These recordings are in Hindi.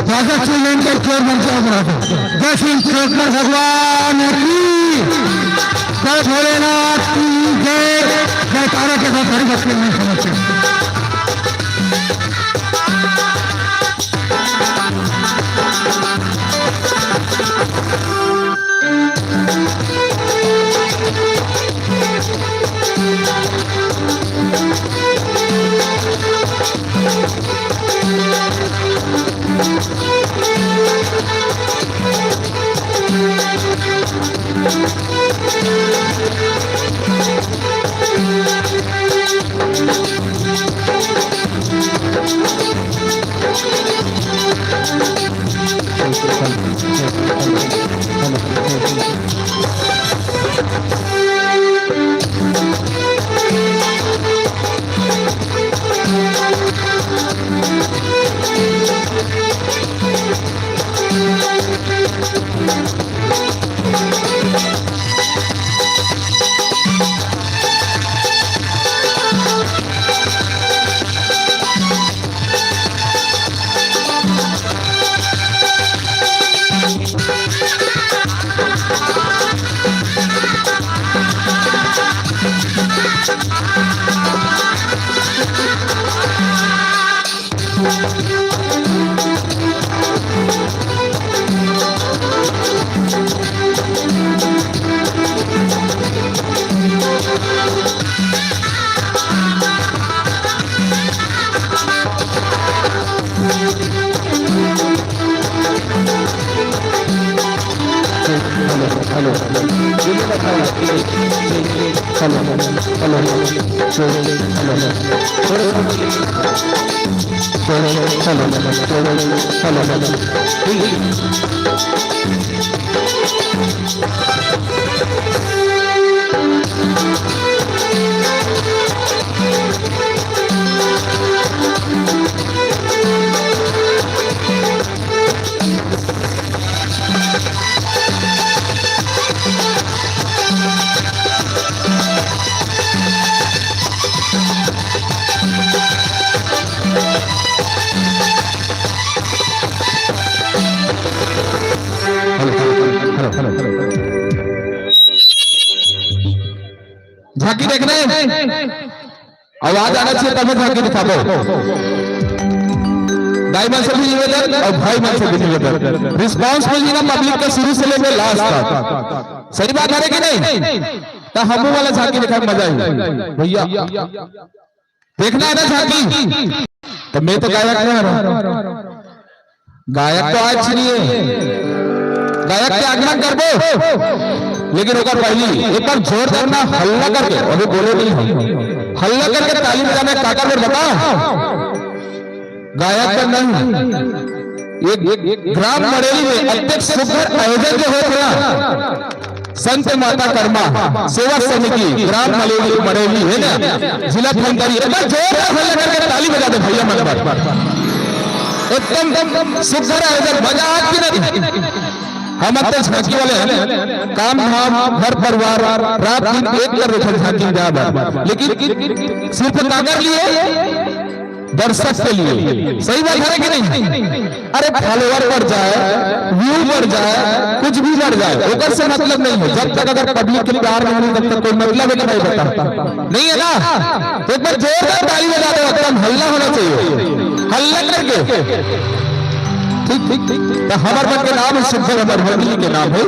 भगत सिंह के चेयरमैन साहब जय श्री कृष्ण भगवान की जय भोलेनाथ की जय जयकारा के साथ हरि भक्ति में समझते झांकी देखना है, आवाज आना चाहिए तब झांकी दिखाओ। दाई मन से भी निवेदन और भाई मन से भी निवेदन, रिस्पांस मिलेगा पब्लिक का शुरू से लेकर लास्ट तक। सही बात है कि नहीं? तो हम वाला झांकी दिखा मजा है भैया, देखना है ना झांकी। तो मैं तो गायक नहीं आ रहा, गायक तो आज नहीं गायक के आगमन कर दो, लेकिन ओकर पहली एक बार जोर देना हल्ला करके, अभी बोले नहीं हम हल्ला करके ताली बजाना काका मेरे बताओ। गायक का नहीं, एक ग्राम मरेली में अत्यंत सुंदर आयोजन जो हो गया संत माता कर्मा सेवा समिति ग्राम मरेली है ना, जिला फंकारी, एक बार जोर हल्ला करके ताली बजा दे भैया मन पर। एकदम सुंदर आयोजन, मजा आती नहीं। हम अपने झांकी वाले हैं, काम धाम घर परिवार रात दिन एक कर रहे झांकी जा, लेकिन सिर्फ कागर लिए दर्शक के लिए। सही बात है कि नहीं? अरे फॉलोवर बढ़ जाए, व्यू बढ़ जाए, कुछ भी बढ़ जाए, ओकर से मतलब नहीं है। जब तक अगर पब्लिक के प्यार नहीं तब तक कोई मतलब नहीं बताता नहीं है ना। तो एक बार जोरदार ताली बजा दो, एकदम हल्ला होना चाहिए, हल्ला करके। ठीक ठीक ठीक। तो हमारे मन के नाम है सुखर अमर भगली के नाम है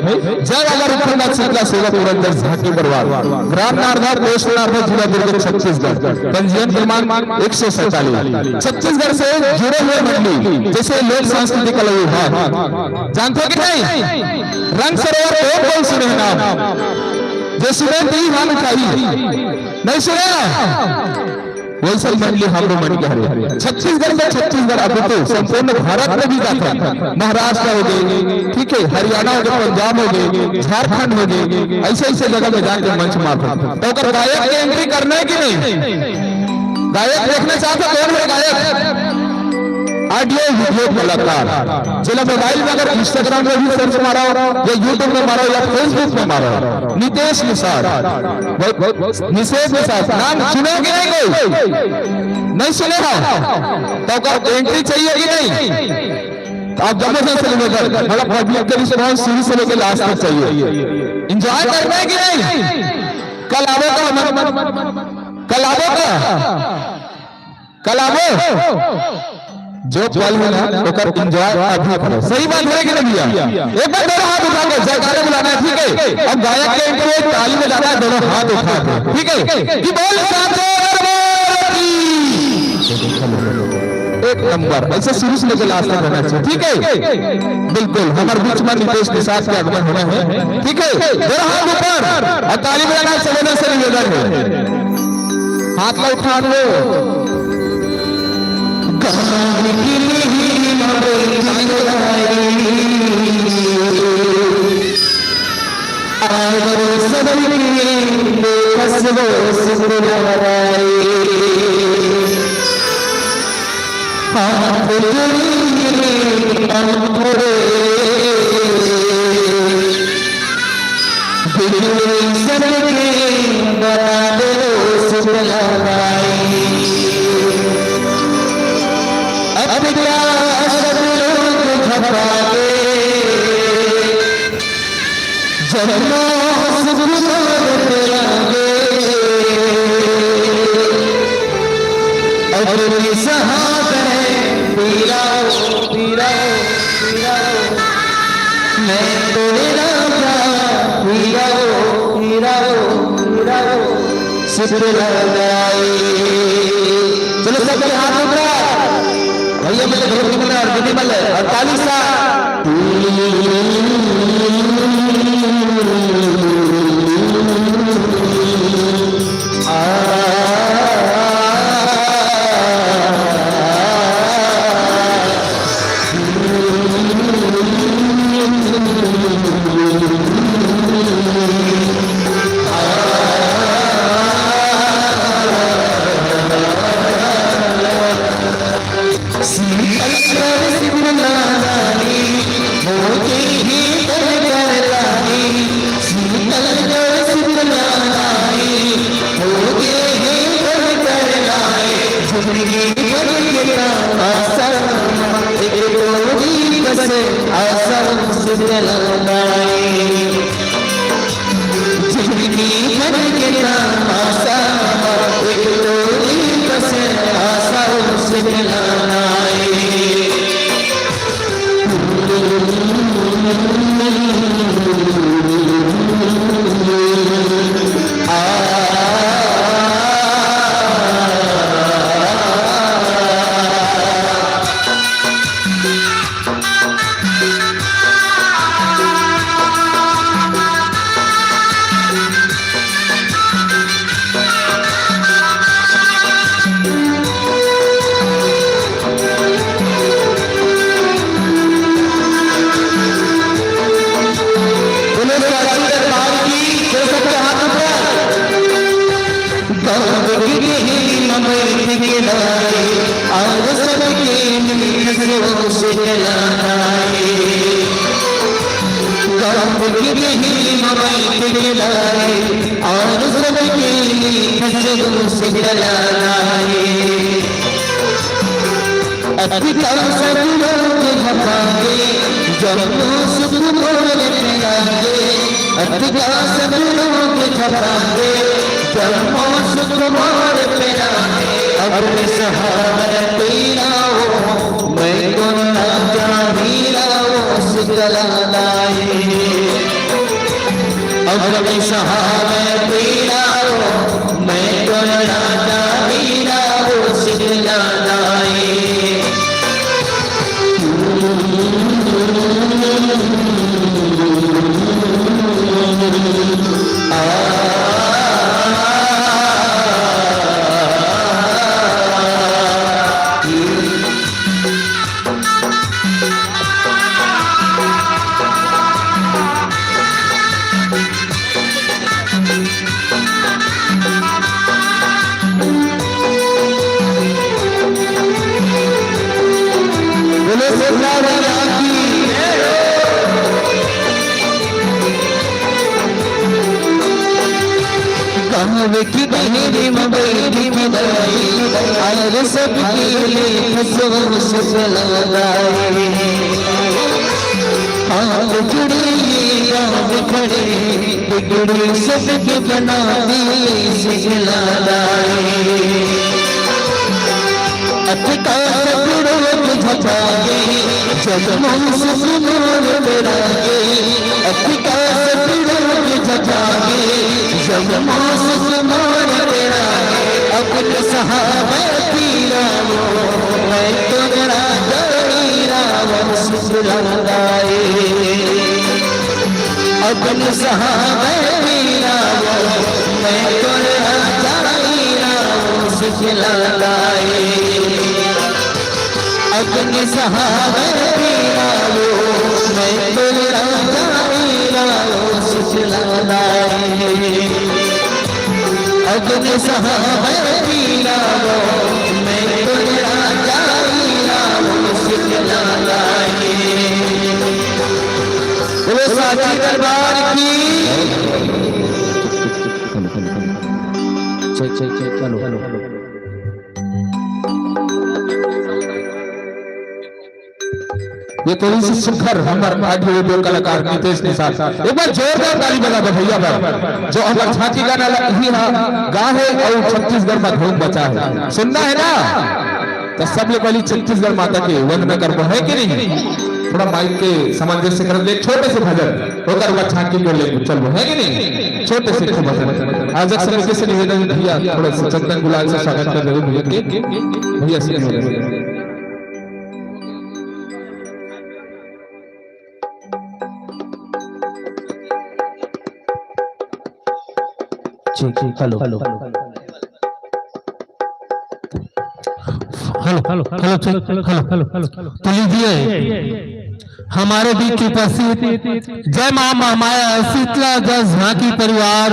जय अमर उपनाथ श्रृंखला सेवा पुरंदर झांकी परिवार, ग्राम नारदा पोस्ट नारदा जिला दुर्ग छत्तीसगढ़, पंजीयन क्रमांक 147। छत्तीसगढ़ से जुड़े हुए मंडली जैसे लोक सांस्कृतिक कला विभाग, जानते हो कि नहीं? रंग सरोवर कौन सुने नाम, जो सुने दी हम चाहिए, नहीं सुने वैसे मंडली हमरो मंडली है। छत्तीसगढ़ में छत्तीसगढ़ अब तो संपूर्ण भारत में भी जाता है, महाराष्ट्र हो गए, ठीक है, हरियाणा हो गया, पंजाब हो गए, झारखंड हो गए, ऐसे ऐसे जगह में जाकर मंच मारता। तो अगर गायक की एंट्री करना है कि नहीं? गायक देखना चाहते कौन है गायक? ऑडियो वीडियो कलाकार। चलो मोबाइल में अगर इंस्टाग्राम में भी सर्च मारो या यूट्यूब में मारो या फेसबुक में मारो, नितेश निषाद, निषेध निषाद नाम सुनोगे नहीं? कोई नहीं सुनेगा तो एंट्री चाहिए कि नहीं? आप जबरदस्त सेलिब्रेटर, मतलब पब्लिक के रिस्पांस शुरू से लेकर लास्ट तक चाहिए। एंजॉय करना है कि नहीं? कल आवोगा, कल आवोगा, कल आवो जो पल है ना ओकर एंजॉय अभी करो। सही बात है कि नहीं भैया? एक बार दोनों हाथ उठा के जयकारा बुलाना है, ठीक है? अब गायक के एंट्री ताली में जाना है, दोनों हाथ उठा के, ठीक है? कि बोल साथ एक नंबर ऐसे शुरू से लेकर लास्ट तक रहना चाहिए, ठीक है? बिल्कुल हमारे बीच में नितेश निषाद के आगमन होना है, ठीक है? दोनों हाथ ऊपर और ताली बजाना सवेरे से निवेदन है। हाथ में उठा लो। चलो सब हाथ उठा भैया, मेरे घर में अर्जुनी मल 48 Thank you. गाँव की बहरी बैठी बिदाई और सबके लिए लगाए हाथ जुड़े गाँव खड़े बिगड़े सबके बना दिए सिखलाए अटका सपड़ों झपाए जब मौस सुनोर डराए अटका सपड़ों झपाए जब मौस सुनोर डराए अपने सहाबा पीरा वो मैं तो डरा डरीरा वो सुखलाए अपने सहाबा पीरा वो मैं तो डरा डरीरा वो सुखलाए अपने सहाबा पीरा वो मैं तो डरा डरीरा वो सुखलाए अपने सहाबा पीरा वो मैं तो डरा डरीरा वो सुखलाए वो साची दरबार की चलो ये थोड़ी सी सुखर हमारे आज वीडियो कलाकार नितेश के साथ एक बार जोरदार ताली बजा दो भैया पर जो हमारा छाती गाना ही गा है और छत्तीसगढ़ में धूम बचा है सुनना है ना तो सब लोग पहले छत्तीसगढ़ माता के वंदना करबो है कि नहीं थोड़ा माइक के सामंजस्य कर दे छोटे से भजन होकर वो छाती को ले चलो है कि नहीं छोटे से भजन आज समिति से निवेदन भैया थोड़ा सा चंदन गुलाल से स्वागत कर दो भैया के भैया से हेलो हेलो तो लीजिए हमारे बीच उपस्थित जय मां महामाया शीतला जस झांकी परिवार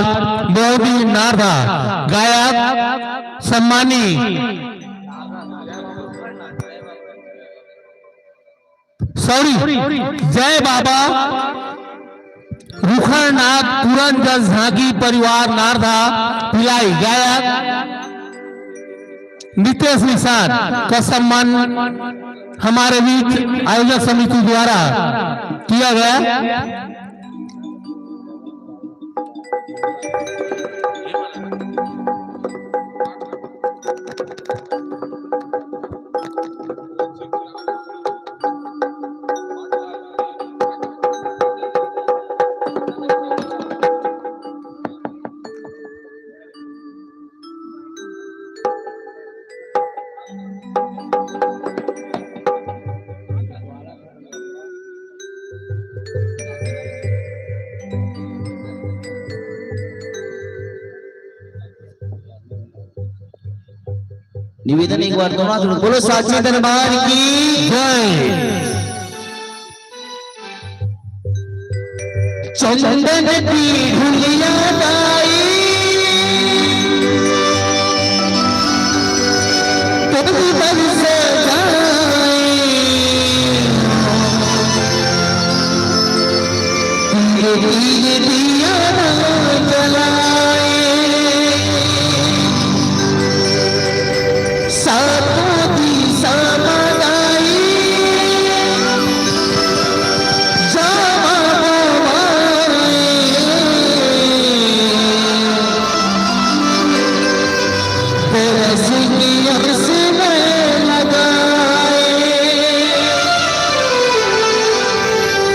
मोदी नारदा गायक सम्मानी सॉरी जय बाबा रुखरनाथ तुरंत जस झांकी परिवार नारदा पिलाई गायक नितेश निषाद का सम्मान हमारे बीच आयोजक समिति द्वारा किया गया निवेदन एक बार दोनों हाथ बोलो साची दरबार की जय चंदन की ढुलिया गाई कभी बरस जाए धीरे दिया जलाए साथी समाई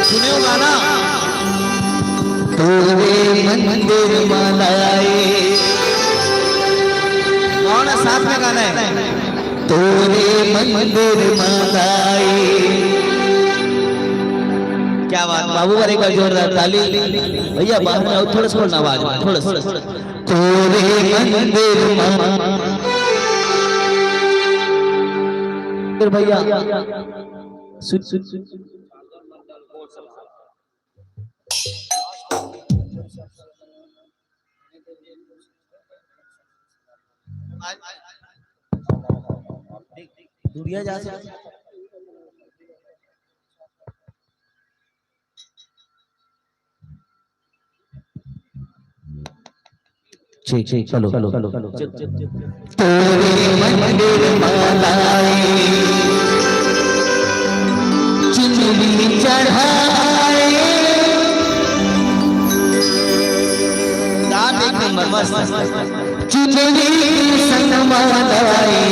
सुनियो गाना तोरे मंदिर बनाए कौन साथ में गाना है तोरे मंदिर बनाए क्या बात बाबू एक बार जोरदार ताली भैया बाहर में थोड़ा सा बोलना आवाज थोड़ा सा तोरे मंदिर भैया दुनिया जा सकती ठीक ठीक चलो तेरे मंदिर मालाए चुनरी चढ़ाए गान एक नंबर मस्त चुनरी सनमालाए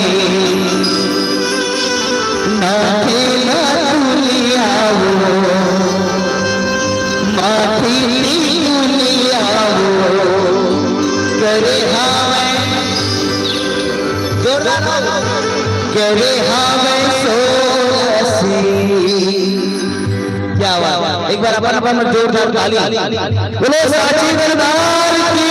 नाथे ना तुलियाओ माथे तुलियाओ करे हावे जोरदार करे हावे सोसी क्या बात एक बार अपन जोरदार ताली बोलो साची दरबार की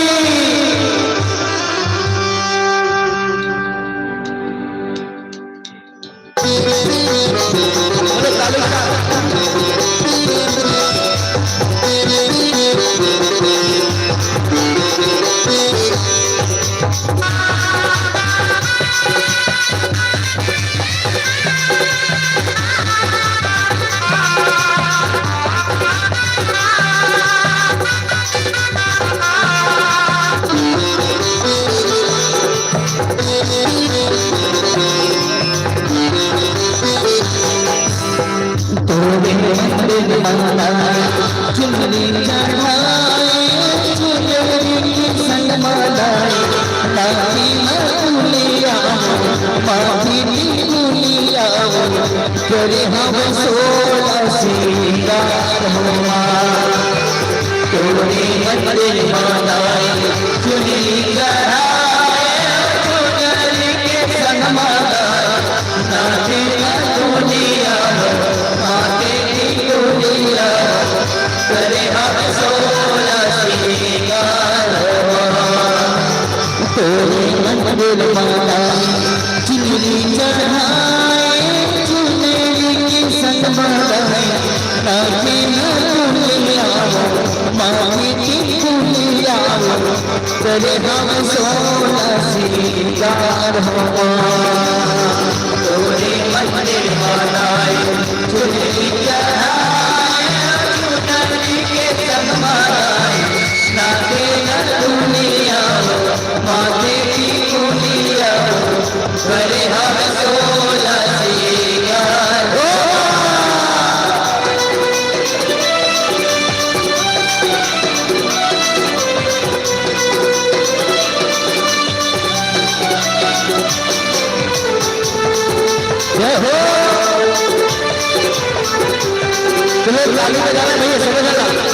बोलो ताली चुनरी चढ़ाए चुनरी सनमालाए नाथी ना तुलियाओ माथे तुलियाओ करे हम सोला सिंगार हुआ तोरे मंदिर मालाए चुनरी चढ़ाए चुनरी सनमालाए नाथी ना तुलियाओ माथे करे हम सोला सिंगार तोरे मंदिर मालाए चुनरी चढ़ाए चुनरी की सनमालाए नाथे ना तुलियाओ माथे तुलियाओ करे हम सोला सिंगार तोरे मंदिर मालाए चुनरी चढ़ाए नाथे ना तुलियाओ माथे तुलियाओ करे हम सोला सिंगार जय हो चलो ताली बजाना भैया समझ आना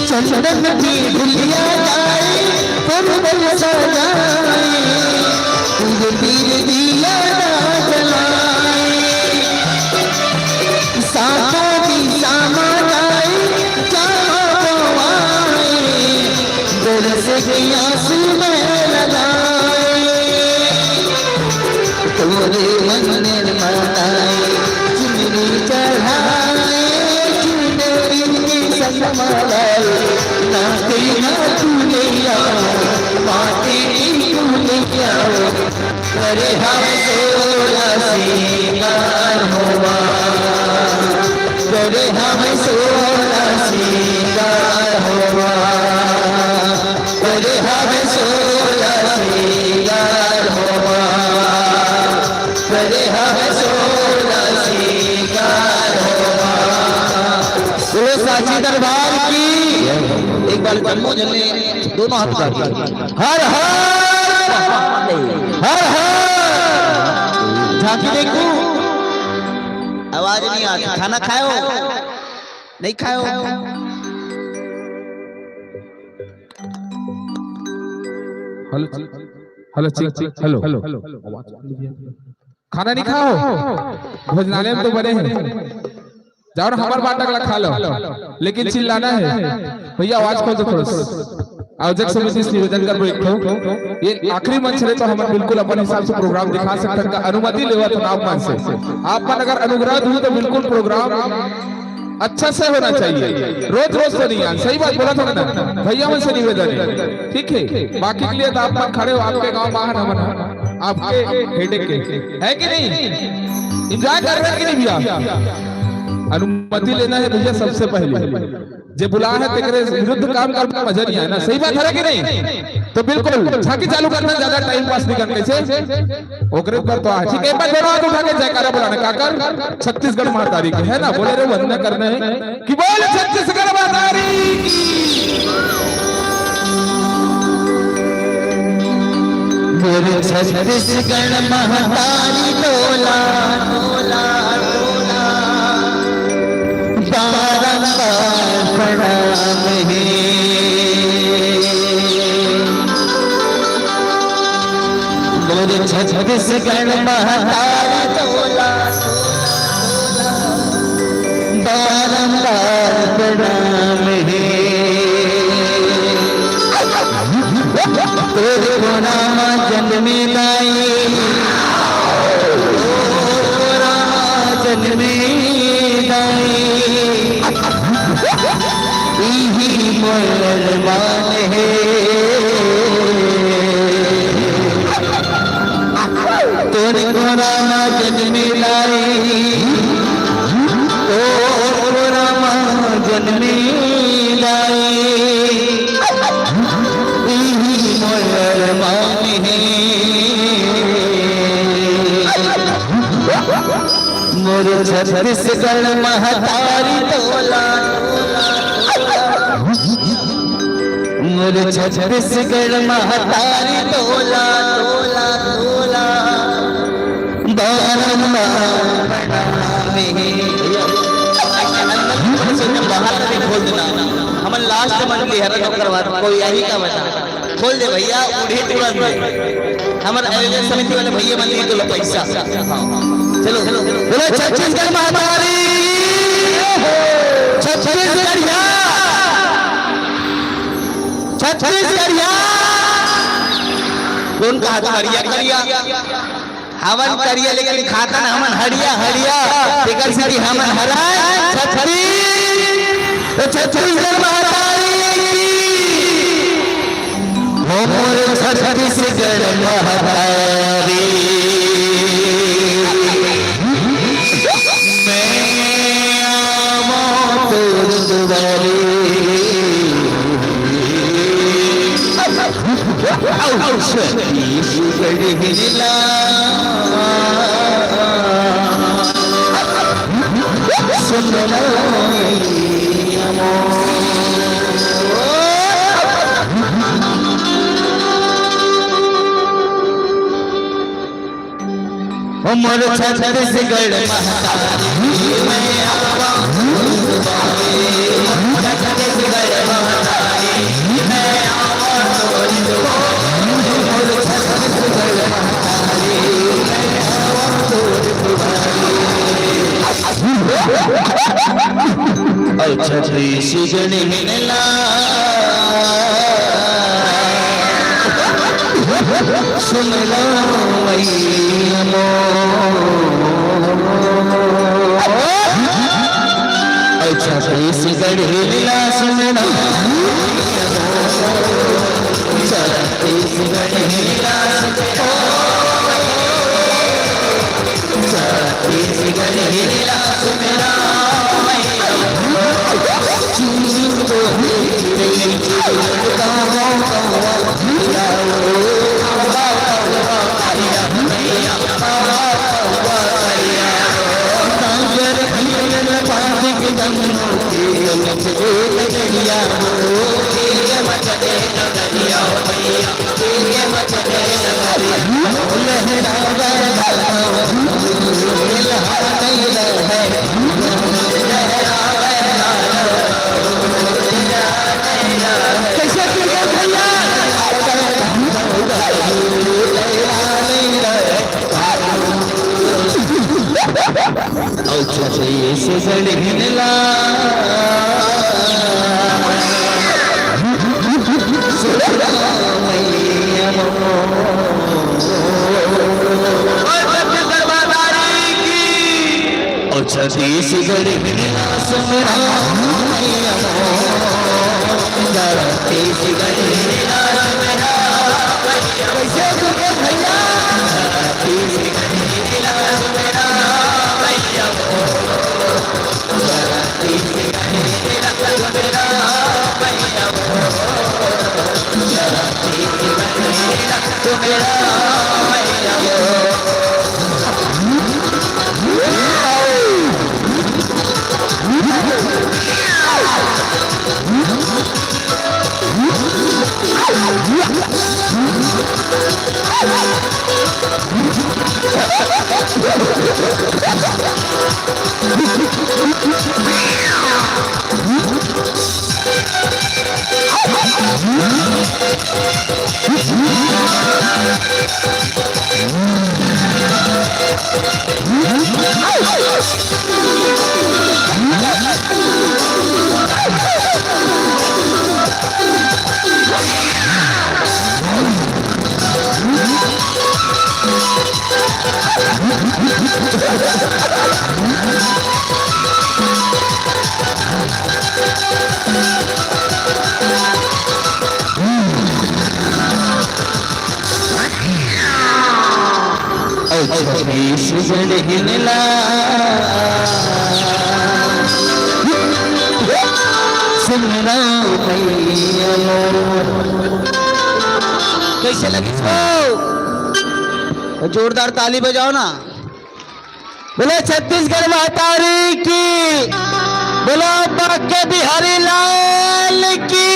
चंदन की भुलिया जाए पर्वत सजाए तुझे पीर दिया ना जलाए साथों की सामा जाए चावाए बरस गया सुबह लगाए तोरे मंदिर मालाए चुनरी चढ़ाए चुनरी की सनमालाए नाथे ना तुलियाओ माथे तुलियाओ करे हम सोला सिंगार हुआ करे हम सोला सिंगार हुआ करे हम सोला सिंगार हुआ करे हम सोला सिंगार हुआ बोलो साची दरबार की एक बार जन्मो जले दोनों हाथ उठा हर हर हर हर झांकी देखो आवाज नहीं आती खाना खाओ नहीं खाओ हेलो हेलो चेक हेलो खाना नहीं खाओ भोजनालय में तो बने हैं जाओ हमारे बाटा का खा लो लेकिन चिल्लाना है भैया आवाज खोल दो थोड़ा आयोजक समिति से निवेदन कर बैठो ये आखिरी मंच है तो हम बिल्कुल अपने हिसाब से प्रोग्राम दिखा सकते हैं अनुमति लेवा तो आप मन से आप पर अगर अनुग्रह हुई तो बिल्कुल प्रोग्राम अच्छा से होना चाहिए, रोज रोज तो नहीं। सही बात बोला था ना भैया, मुझसे निवेदन है, ठीक है। बाकी के लिए तो आप खड़े हो, आपके गांव बाहर हम आपके हेडेक के है कि नहीं, एंजॉय कर रहे हैं कि नहीं भैया? अनुमति लेना है भैया सबसे पहले, जे बुला है तेरे विरुद्ध काम करना मजा नहीं है ना। सही बात है कि नहीं? तो बिल्कुल झांकी चालू करना, ज्यादा टाइम पास नहीं करने से ओकरे पर तो ठीक है। एक बार दोनों हाथ उठा के जयकारा बुलाना काकर, छत्तीसगढ़ महातारी की है ना, बोले रे वंदना करना है कि बोल छत्तीसगढ़ महातारी की। बोल छत्तीसगढ़ महातारी डोला डोला डोला, बारंबार प्रणाम है। बोल छत्तीसगढ़ महातारी डोला बारंबार प्रणाम है। तेरे को नाम जन्मे दाई, जन्मे दाई, यही मुसलमान है। तेरे को नाम जन्मे दाई, ओ राम जन्मे दाई, मोर छत्तीसगढ़ महातारी डोला, मोर छत्तीसगढ़ महातारी डोला डोला डोला, बारंबार प्रणाम है। बाहर नहीं खोल देना, हम लास्ट मंथली है तो करवा कोई यही का बता खोल दे भैया, उन्हें तुरंत हमारे आयोजन समिति वाले भैया मन लिए तो लो पैसा। चलो चलो बोलो छत्तीसगढ़ महातारी, छत्तीसगढ़िया छत्तीसगढ़िया। कौन कहा हरिया करिया, हवन करिया लेकिन खाता ना हमन हरिया हरिया, टिकट सिटी हमन हरा छत्तीसगढ़ महातारी की। मोर छत्तीसगढ़ महातारी, मैं आवो तोर दुआरे, छत्तीसगढ़ हिला सुन लो मोर छत्तीसगढ़ महातारी, मैं आवा छत्तीसगढ़ महातारी, मैं आवा तोर दुआरे, मोर छत्तीसगढ़ महातारी, मैं आवा तोर दुआरे। और छत्तीसगढ़ हिला सुन लो मैया मोर, छत्तीसगढ़ हिला सुन लो, छत्तीसगढ़ हिला छत्तीसगढ़ हिला सुन लो। छत्तीसगढ़ हिला छत्तीसगढ़ निवास मेरा मैया मोर, छत्तीसगढ़ निवास मेरा मैया। कैसे तुझे भैया छत्तीसगढ़ निवास मेरा मैया मोर, छत्तीसगढ़ निवास मेरा मैया मोर, छत्तीसगढ़ निवास मेरा मैया मोर। छत्तीसगढ़ हिला सिमरा मैया मोर। कैसे लगी तो जोरदार ताली बजाओ ना। बोले छत्तीसगढ़ महतारी की, बोलो बाके बिहारी लाल की।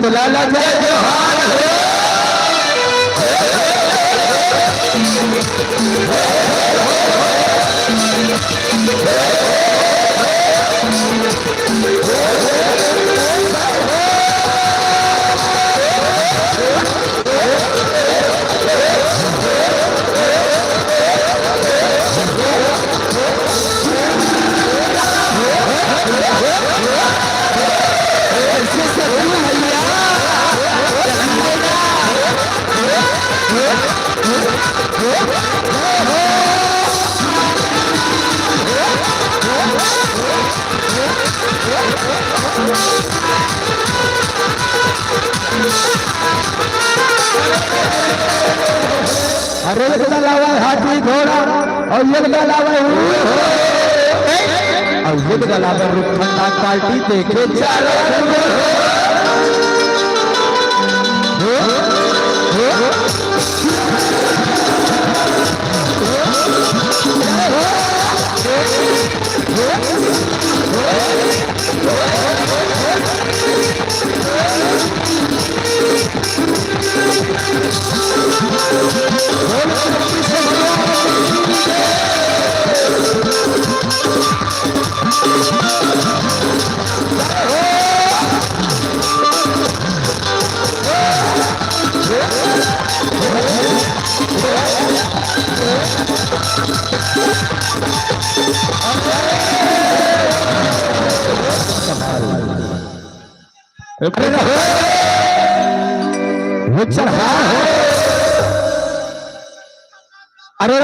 तो लाला अरे लावा हाथी घोड़ा और ये लावा और ये लावा रुखंडा पार्टी देखे अरे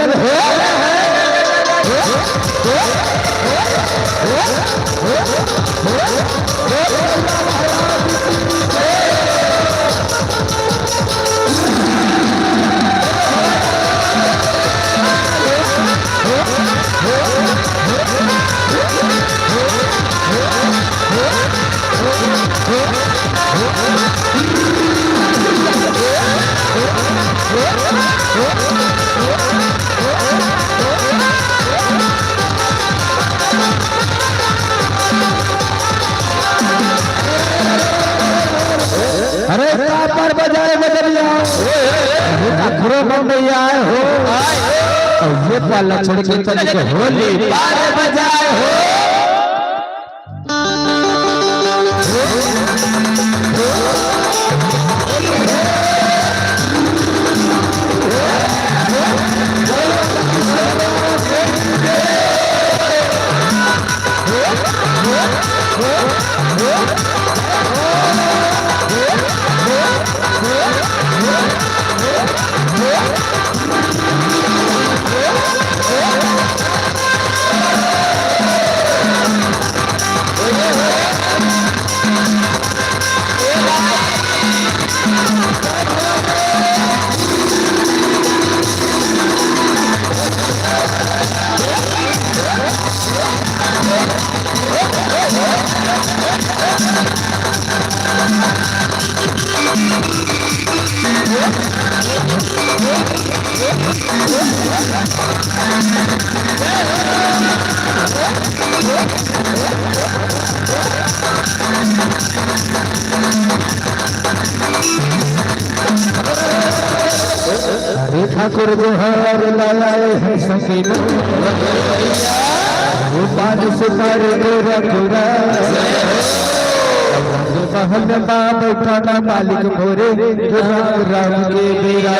अरे पर बजाए बजरिया नखरो बम्बैया हो और ये पाला छोड़ के चल के होली पार बजाए हो अरे ठाकुर जोहर लाए है सकीना वो पाद से पार गोरा गोरा महल बाप खाना मालिक भोरे राम राम के बेरा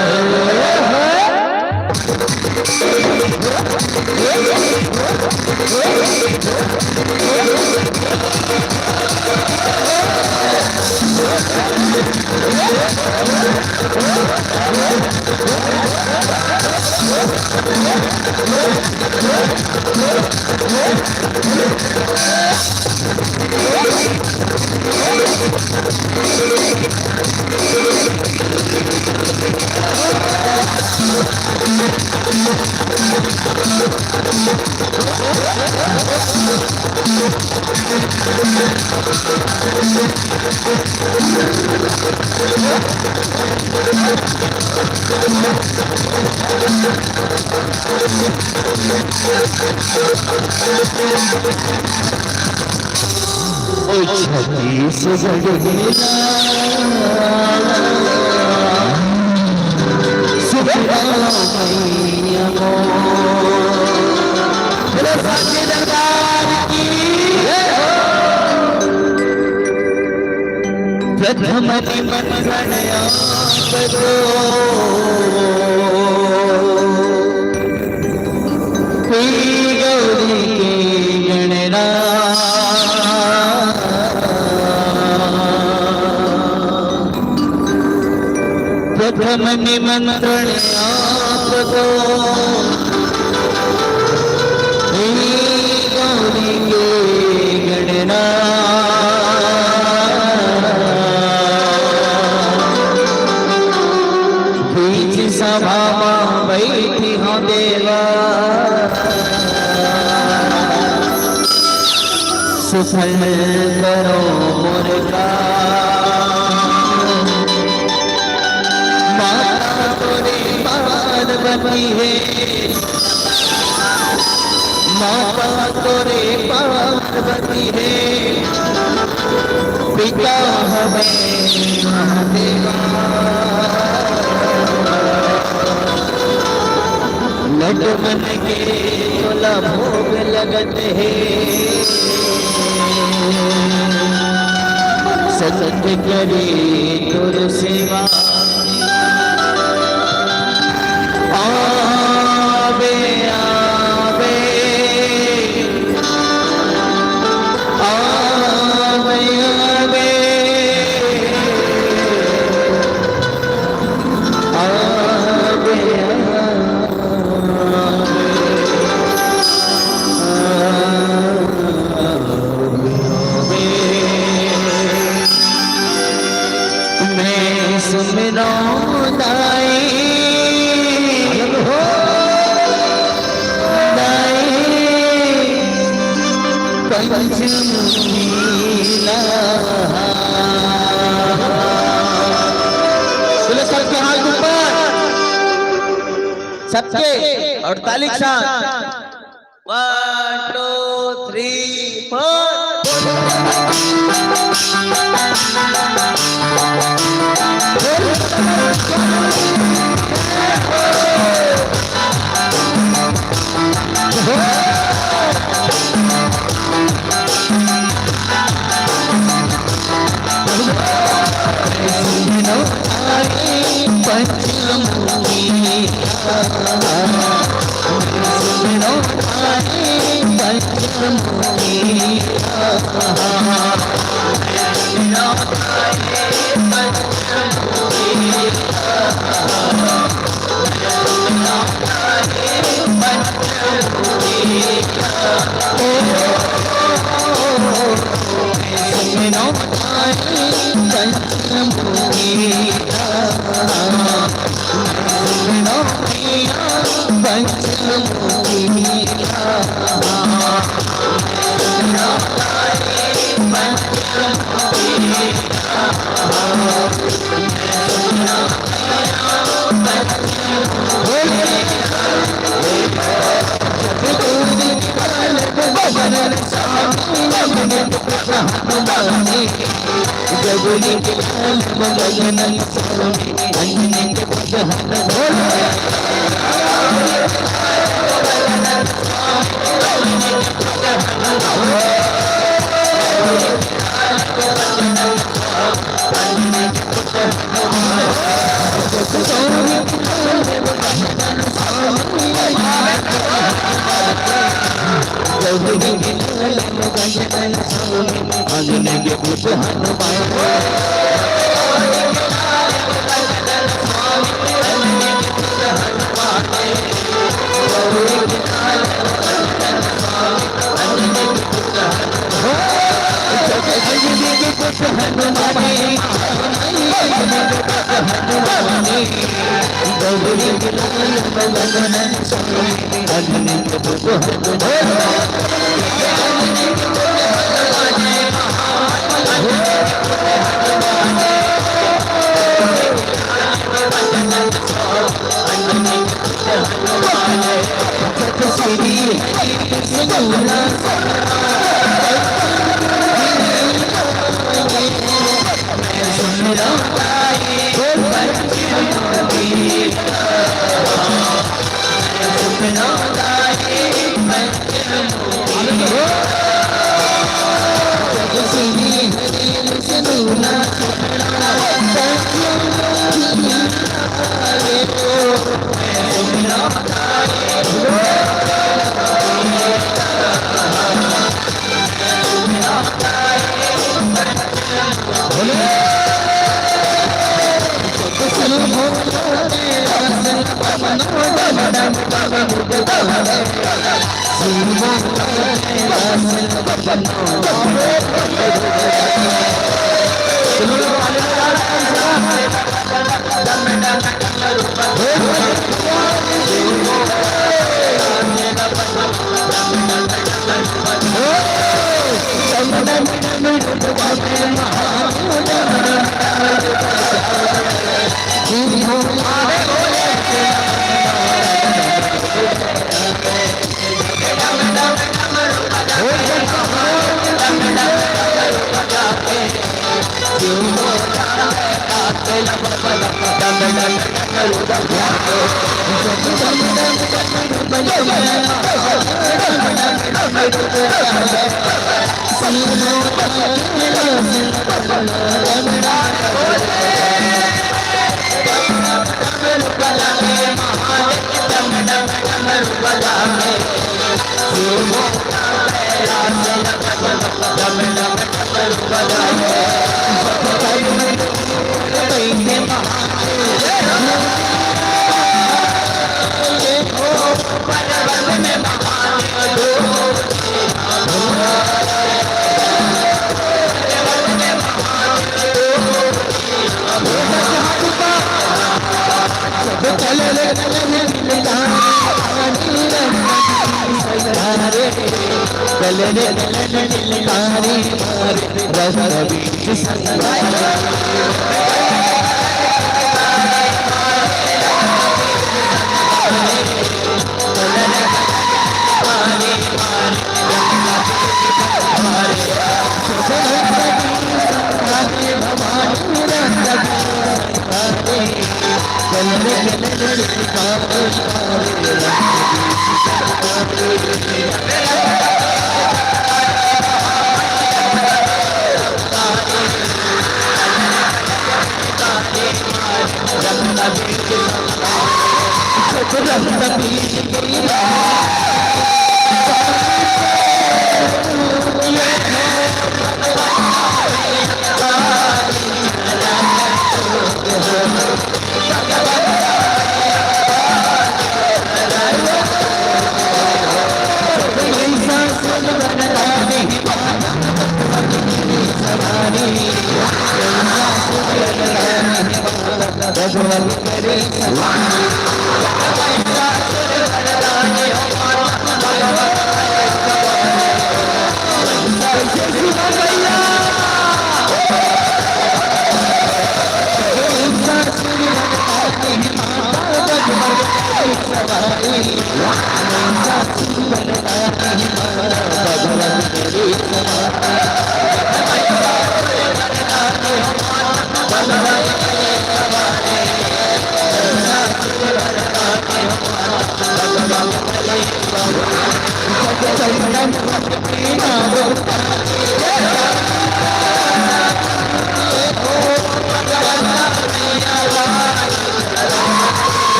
छत्तीस प्रथम निमंत्रणया गौरी के गणना प्रथम निमंत्रण आपको गौरी के गणना बीच सभा बैठी हो देवा सुफल करो मुर्गा पार्वती है माता तोरे पार्वती है पिता हमें महादेवा लड्डू मन के तोला भोग लगते है सत्य करे तुर सेवा आवे आवे आवे आवे मैं सुमिरो दाई सबके हाथ ऊपर सबके और ताली के साथ 1 2 3 4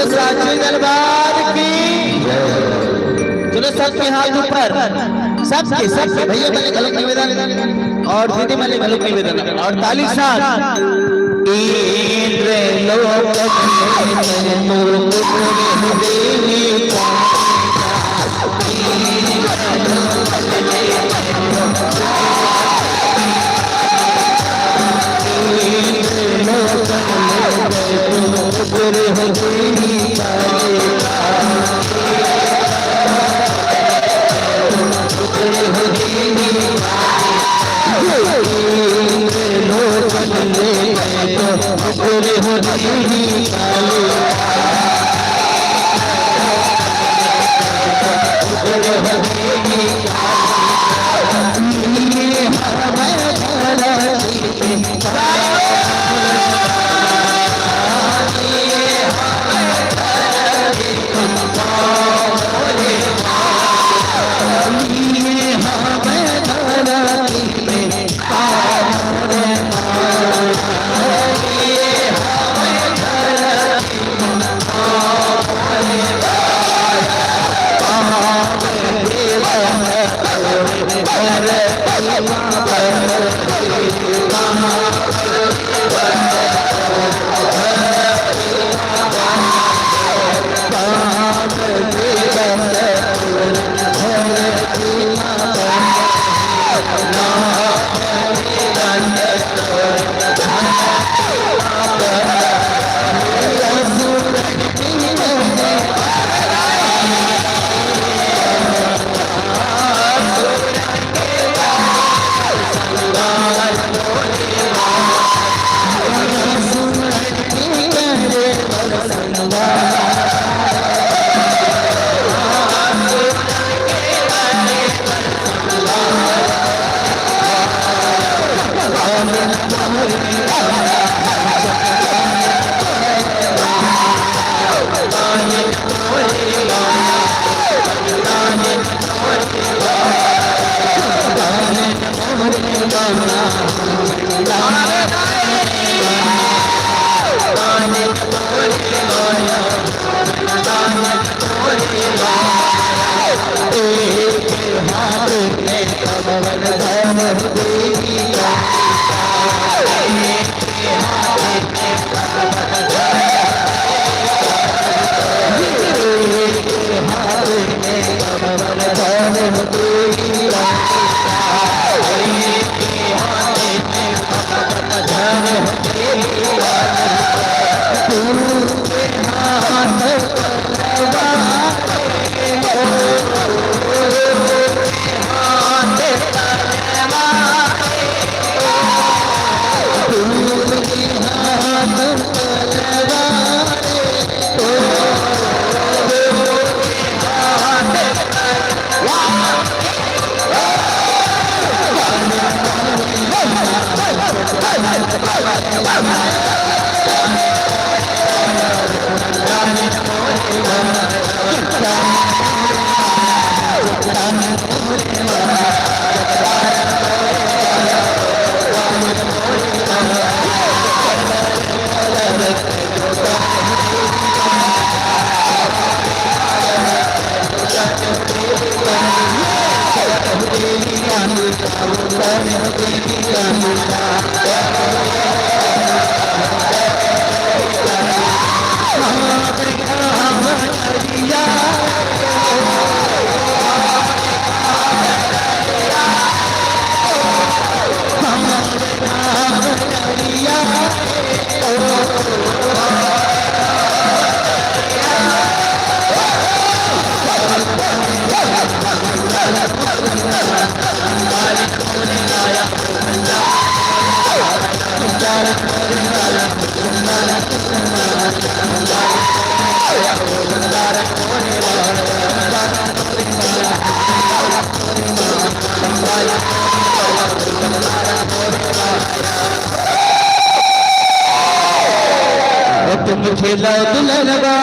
साक्षी दरबार की। चलो सबके हाथ ऊपर, सबके सबके भैया मैंने गलत निवेदन और दीदी मैंने गलत निवेदन और ताली साथ इंद्र लोक तुम खेला दिल लगा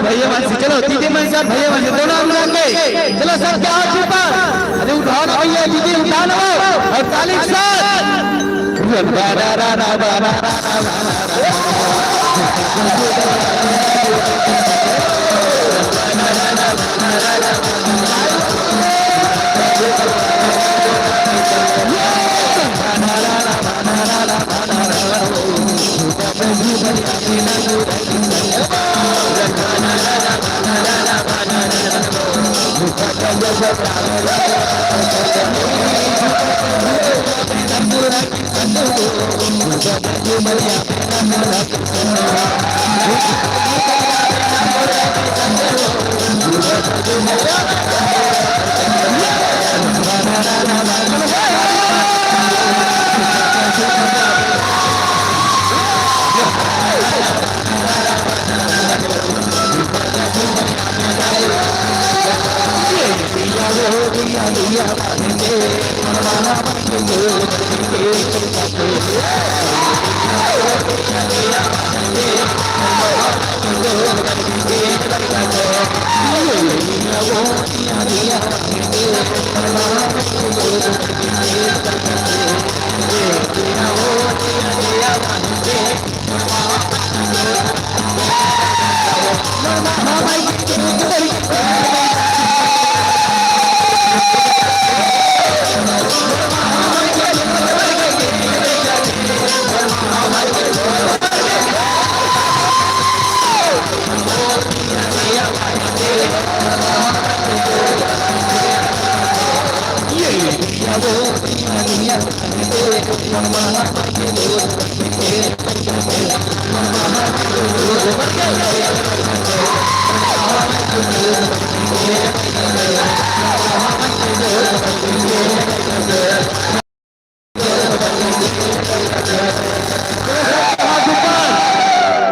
भैया मानसी चलो दीदी मनसा भैया मानसी दोनों हम लोग के चलो सब क्या हाथ ऊपर अरे उठाओ ना भैया दीदी उठा लो और ताली के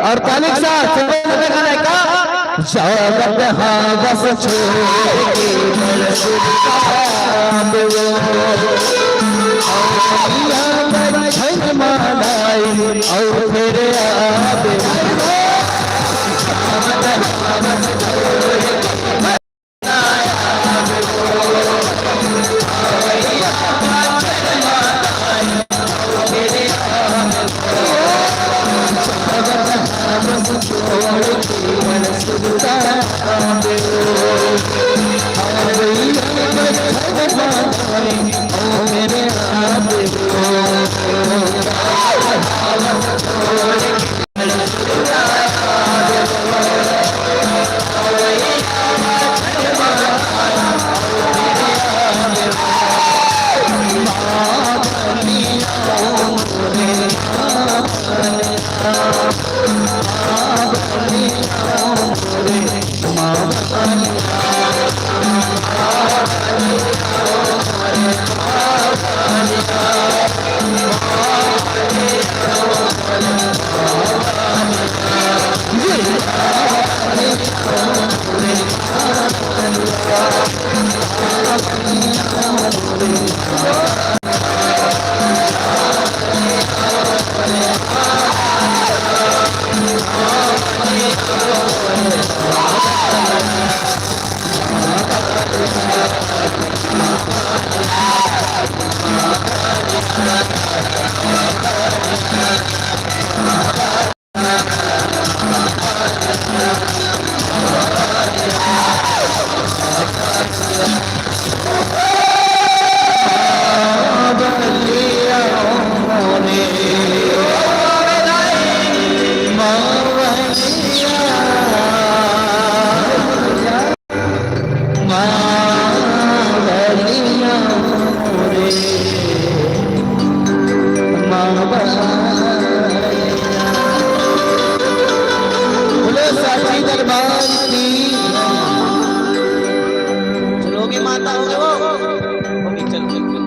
और तालिक साथ जागत हावस छोड़े मानाई और फिर आवे Oh बोलो साची दरबार की। चलोगे माता होगे वो होगी। चल चल चल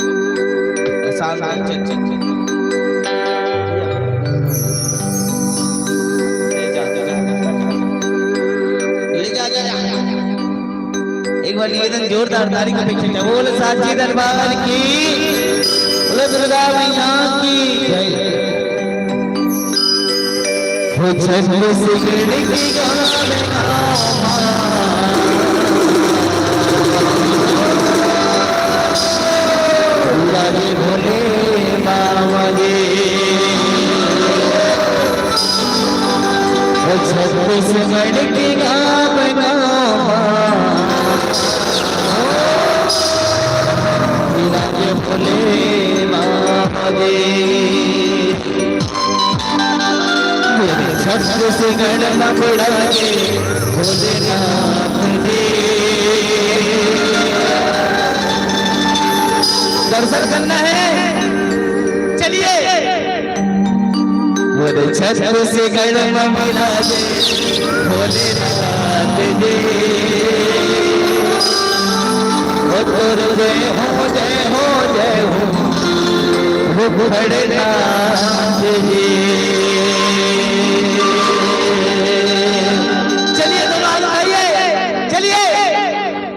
आसान चल चल चल ले जा जा जा। एक बार निवेदन जोरदार ताली का पीछे बोल साची दरबार की। बोलो दुर्गा मैया की जय। हो छठ से गिरती गावे राजे भोले बाबा गे। हो छठ से गिरती गावे राजे भोले बाबा गे। छठ से गणना बढ़ा के भोलेनाथ दे। दर्शन करना है चलिए। बोले छठ से गणना बढ़ा के भोलेनाथ दे। जय हो जय हो जय हो भोलेनाथ जी।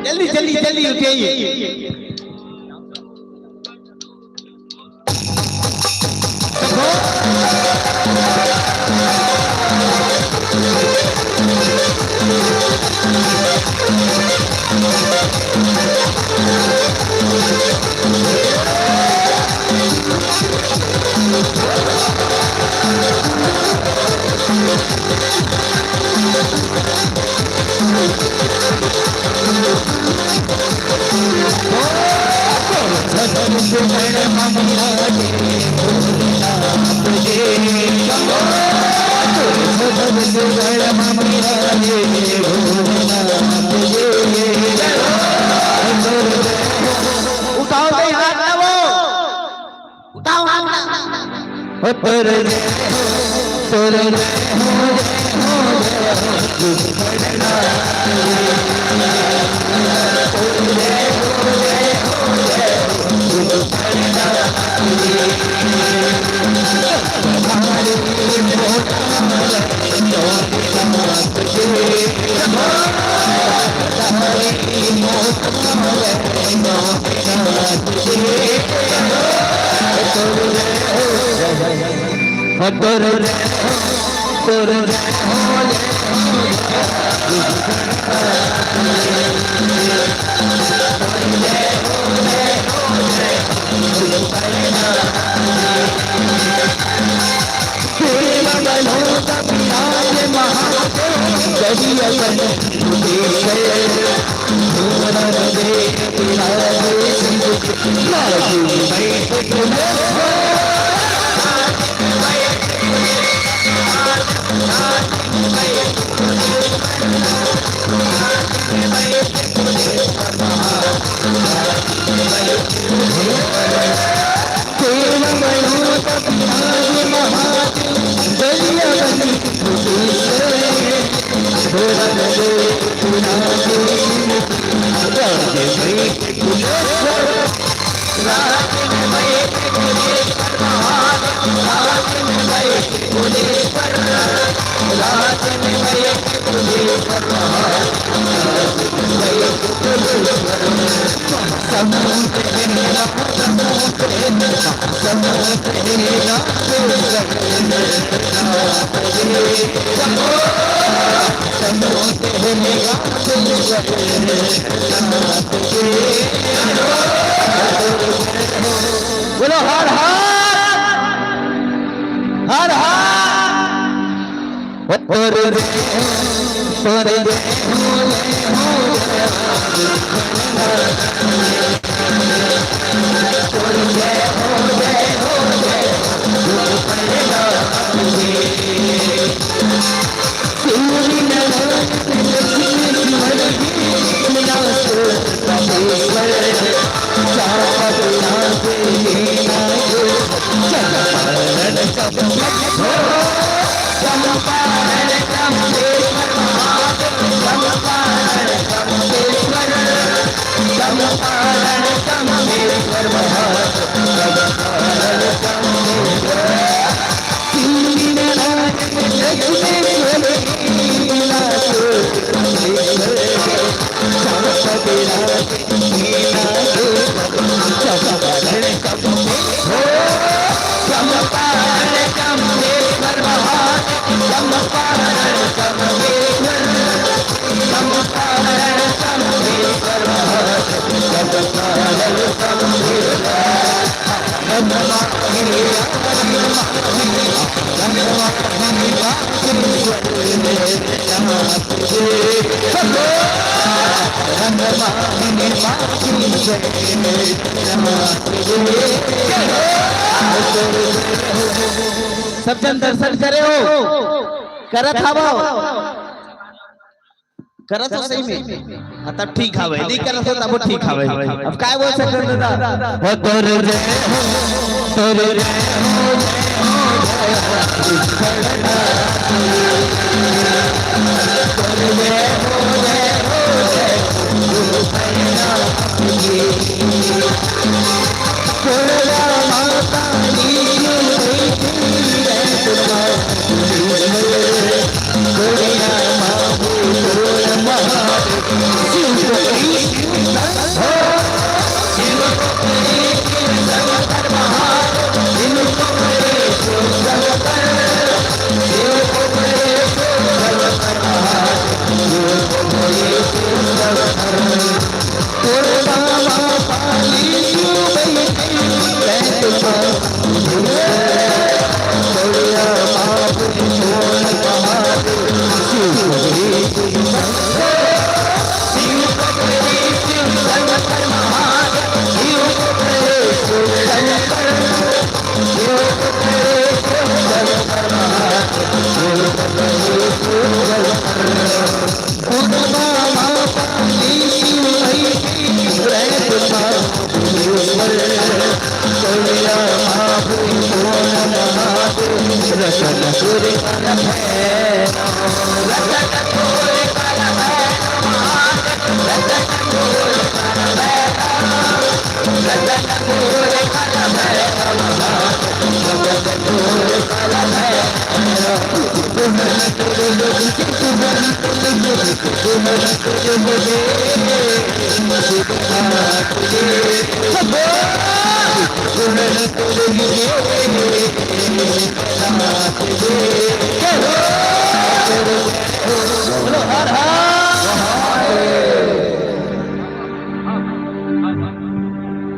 जल्दी जल्दी उठिए। बोलो हर हर सब जन दर्शन करे हो करत हवो करत हो सही में हाँ तब ठीक हवे नहीं करत हो तब वो ठीक हवे अब काय बोल सकते दादा हो तोरे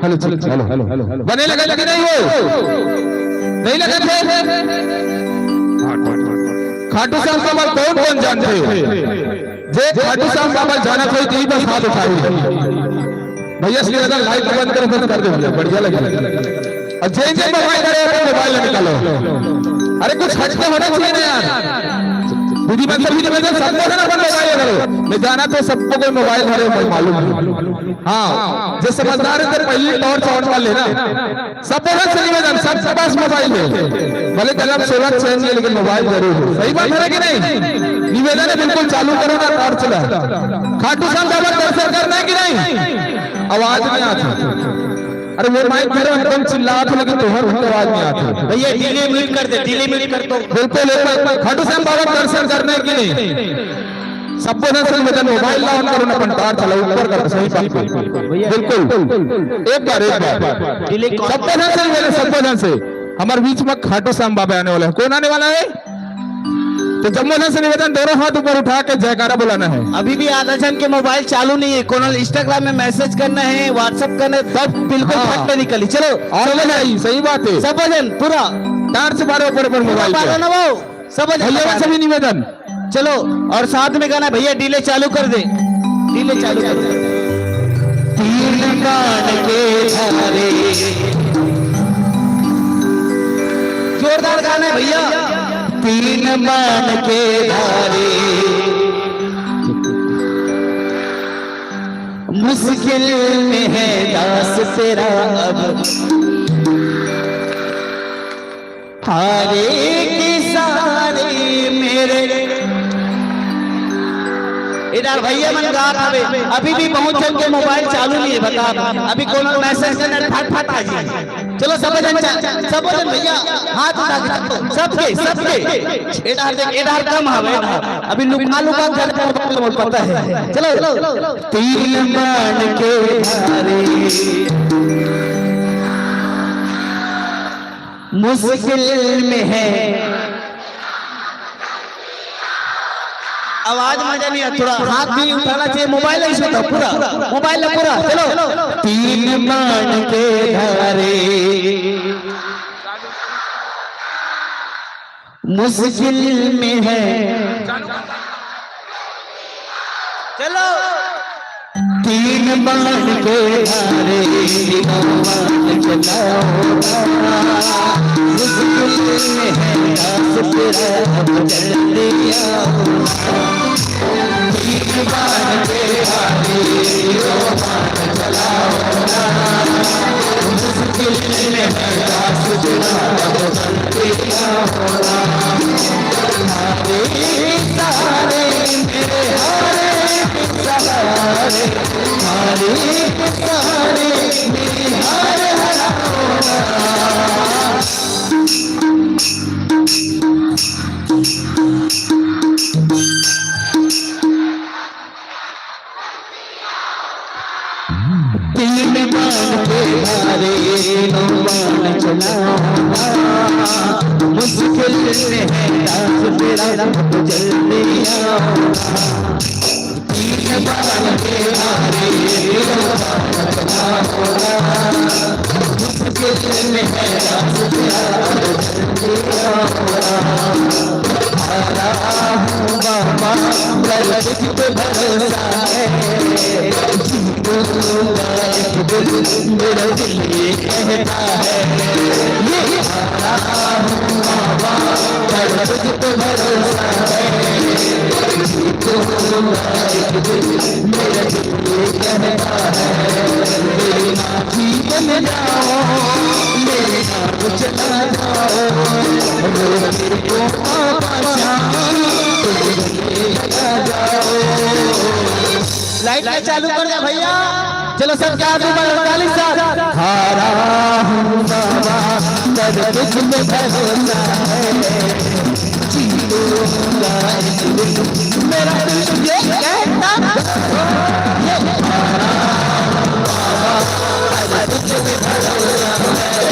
हेलो बने लगे लगे नहीं हो नहीं लगे थे खाटू श्याम बाबा कौन कौन जानते हो जे खाटू श्याम बाबा जाना कोई टीवी पर हाथ उठाओ भैया श्री अगर लाइट बंद करो बंद कर दो भैया बढ़िया लगे और जे मोबाइल करे मोबाइल निकालो अरे कुछ हटके होना चाहिए ना यार बुद्धिमान सभी निवेदन सबको है ना अपन मोबाइल करो मैं जाना तो सबको कोई मोबाइल हरे मालूम है हाँ जो समझदार है पहले टॉर्च ऑन कर लेना सबको है निवेदन सबके पास मोबाइल है भले कलम सोलर चेंज है लेकिन मोबाइल जरूर है सही बात है कि नहीं निवेदन है बिल्कुल चालू करो ना टॉर्च चला खाटू श्याम बाबा दर्शन करना है कि नहीं आवाज नहीं आती अरे वो माइक मेरे एकदम चिल्ला था लेकिन तुम्हारी आवाज नहीं आती भैया डिले म्यूट कर दे डिले म्यूट कर दो बिल्कुल खाटू श्याम बाबा दर्शन करने की नहीं सबको दर्शन में मोबाइल ऑन करो ना पंटार चला ऊपर कर सही बात बिल्कुल एक बार डिले सबको दर्शन मेरे सबको दर्शन हमारे बीच में खाटू श्याम बाबा आने वाला है कौन आने वाला है तो जम्मू से निवेदन दोनों हाथ ऊपर उठा के जयकारा बुलाना है अभी भी आधा जन के मोबाइल चालू नहीं है कौन इंस्टाग्राम में मैसेज करना है व्हाट्सएप करना है सब बिल्कुल फट पे निकली चलो और नहीं सही बात है सब जन पूरा टार से बारे ऊपर मोबाइल ना वो सब भैया सभी निवेदन चलो और साथ में गाना भैया डीले चालू कर दे डीले चालू कर दे तीन कान के धारे जोरदार गाना है भैया तीन मान के धारे मुश्किल में है दास तेरा अब हारे के सारे मेरे इधर भैया मन गा अबे अभी भी बहुत जन के मोबाइल चालू नहीं है बता अभी कौन मैसेज करना फट फट आ जाए चलो सब जन भैया हाथ उठा के सबके इधर कम हवे अभी लुका लुका कर पता है चलो तीन मान के धारे मुश्किल में है आवाज मजा नहीं है थोड़ा हाथ भी उठाना चाहिए मोबाइल ऐसे तो पूरा मोबाइल है पूरा चलो तीन मान के धारे मुश्किल में है चलो तीन मान के धारे मुश्किल में है दास तेरा अब जल्दी आओ मान के हारे चलाओ मुश्किल में है दास तेरा अब जल्दी आओ सारे मेरे हारे सहारे हारे सारे मेरे हारे तीन मान के हारे नो मान चलाना मुश्किल में है दास तेरा जल्दी आओ तीन मान के हारे नो मान चलाना मुश्किल में है दास तेरा बाबा पर भरोसा है मेरा दिल ये कहता है ये बाबा पर भरोसा है मेरा दिल ये कहता है जीवन जाओ मेरे नाम चला जाओ मेरे को लाइट में चालू कर दे भैया चलो सब क्या हारा हूँ बाबा कर तुझ में भरोसा है जीऊंगा मेरा दिल तुझे कहता हारा हूँ बाबा कर तुझ में भरोसा है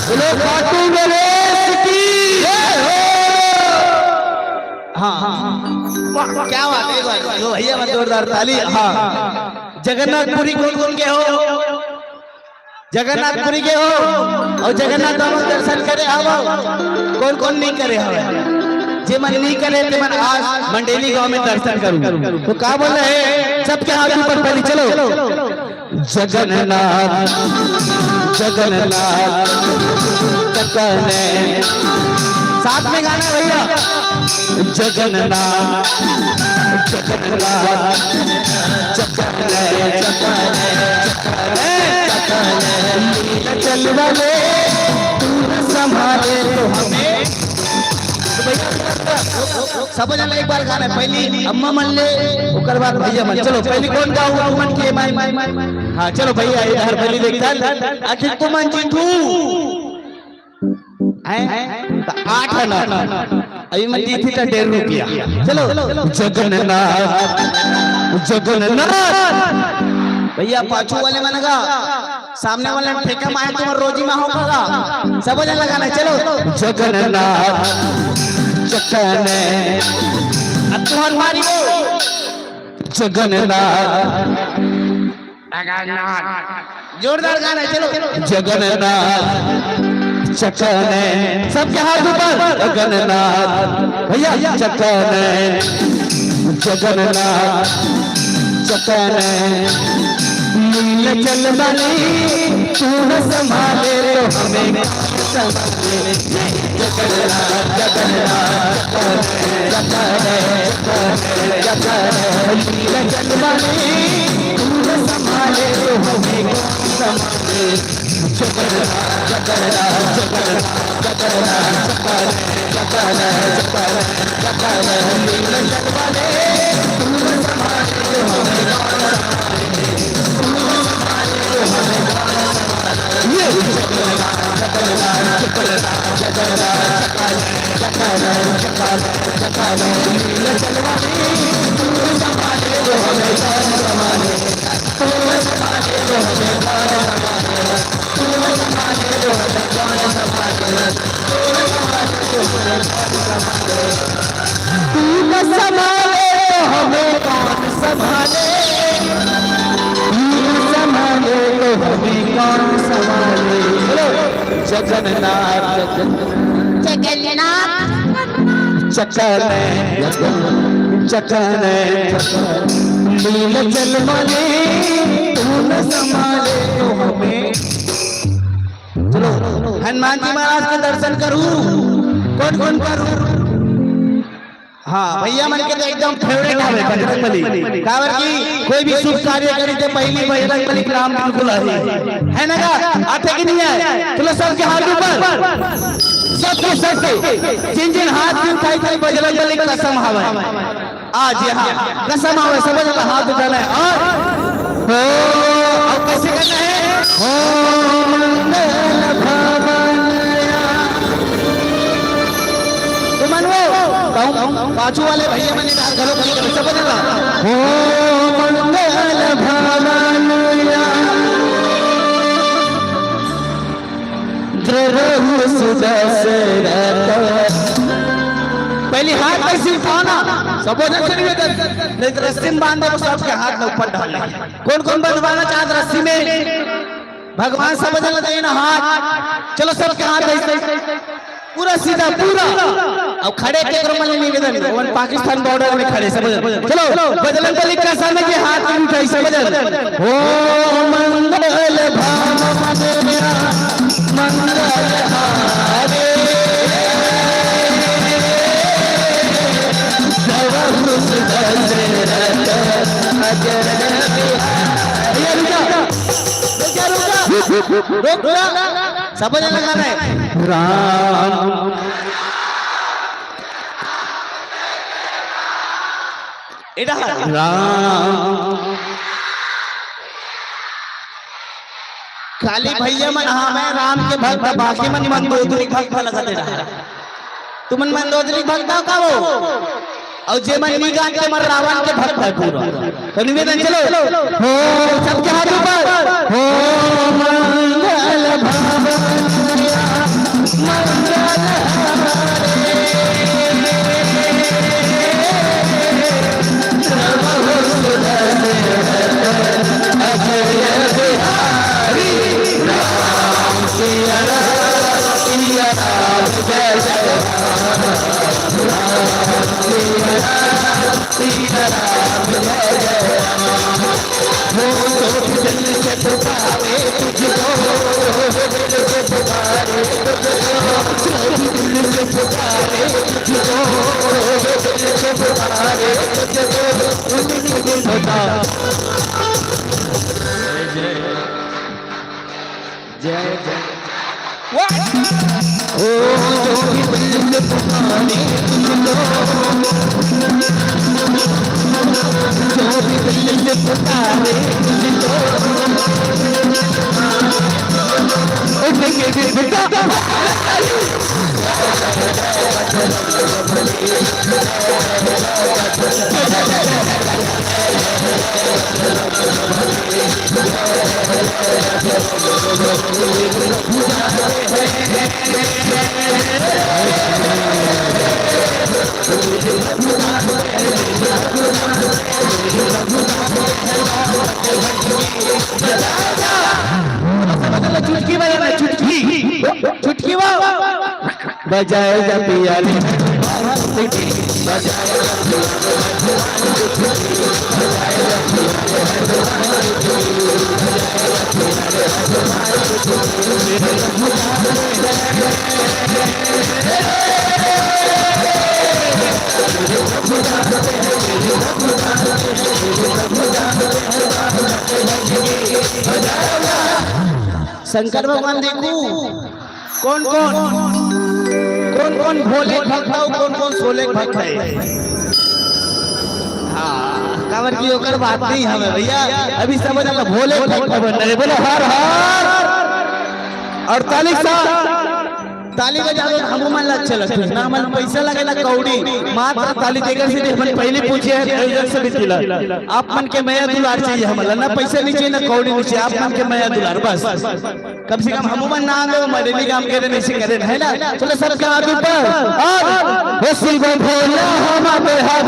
बोलो खाटू गणेश की जय हो। हाँ क्या बात है तो भैया मत जोरदार ताली। हाँ जगन्नाथपुरी कौन कौन के हो? जगन्नाथपुरी के हो और जगन्नाथ बाबा दर्शन करे आओ। कौन कौन नहीं करे हो? जे मन नहीं करे ते मन आज मंडेली गांव में दर्शन करूं तो क्या बोल रहे हैं? सबके हाथ ऊपर पहले चलो। जगन्नाथ जगन्नाथ चकने साथ में गाना भैया। जगन्नाथ जगन्नाथ चकने चकने चल वाले तू संभाले तो हमें। सब जन एक बार गाना पहली अम्मा मन ले ओकर बाद भैया मन। चलो पहली कौन गाओ मन के माई। हाँ चलो भैया इधर पहली देखता आखिर तो मन जीतू आठ ना अभी मन जीती था 1.5 रुपया। चलो जगन्नाथ जगन्नाथ भैया पाछू वाले मन गा सामने वाले ठेका माए तुम रोजी में होगा सब जन लगाना। चलो जगन्नाथ चकने अब तुम्हार मारी हो जगन्नाथ जोरदार गाना। चलो जगन्नाथ चकने सबके हाथ ऊपर। जगन्नाथ भैया चकने जगन्नाथ चकने नील चल वाली तू न संभाले तो हमें संभाले। जगन्नाथ जगन्नाथ चकने चकने नील चल वाली तू न संभाले तो हमें संभाले। जगन्नाथ जगन्नाथ जगन्नाथ जगन्नाथ चकने चकने चकने नील चल वाले तू न संभाले तो हमें संभाले तो हमें कौन संभाले। संभाले तो हमें कौन संभाले। जगन्नाथ जगन्नाथ चकने चकने नील चल वाले तू न संभाले तो हमें। चलो हनुमान जी महाराज के दर्शन करूं। कौन कौन करूं? हाँ भैया मन के तो एकदम फेवरेट है बजरंगबली। कावर की कोई भी शुभ कार्य करी तो पहली बजरंगबली के नाम बिल्कुल है ना का आते कि नहीं है? चलो सबके हाथ ऊपर सबके सबके जिन जिन हाथ में उठाई थी बजरंगबली का कसम हवा आज यहाँ कसम हवा सब जन हाथ उठाना है। और कैसे करना है? पाछू वाले भैया मैंने घरों घरों सब बदला हो मंगल भवनया द्ररहु सुदशरथ। पहले हाथ कैसे उठाना सब जन से निवेदन नहीं तो रस्सी में बांध दे वो सबके हाथ में ऊपर डालना। कौन कौन बंधवाना चाहत रस्सी में? भगवान सब जन देना हाथ। चलो सबके हाथ ऐसे पूरा सीधा पूरा। अब खड़े के क्रम में निवेदन वन पाकिस्तान बॉर्डर में खड़े सब चलो बजरंगबली का सामने के हाथ में उठाई सब जन। हो मंगल भावनया मंगल हारे द्ररहु सुदशरथ अजर बिहारी। सब जन लगाना है। राम राम खाली भैया मन हाँ मैं राम के भक्त बाकी मन मंदोदरी भक्त लगा दे रहा है। तुम मंदोदरी भक्त का वो और जे मन निगाह के मर रावण के भक्त है पूरा। तो निवेदन चलो हो सबके हाथ ऊपर हो मंगल भावना मंगल चुटकी बजाना, चुटकी चुटकी बजाए जा पिया शंकर भगवान देखू कौन कौन कौन कौन भोले भक्त है, कौन कौन सोले भक्त है। हाँ कांवर की होकर बात नहीं हमें भैया, अभी समझ आना भोले भक्त बन रहे। बोलो हर हर 48 साल ताली बजा दो हम मन अच्छा लगता है ना, मन पैसा लगेला कौड़ी मात्र ताली देकर से हम पहले पूछे है इधर से बितिला आप मन के माया दुलार चाहिए हमला, ना पैसा नहीं चाहिए ना कौड़ी नहीं चाहिए, आप मन के माया दुलार बस कम से कम हम मन ना दो मरेली काम करे नहीं से करे है ना। चलो सर का हाथ ऊपर और वो शिव भोला हम पे हाथ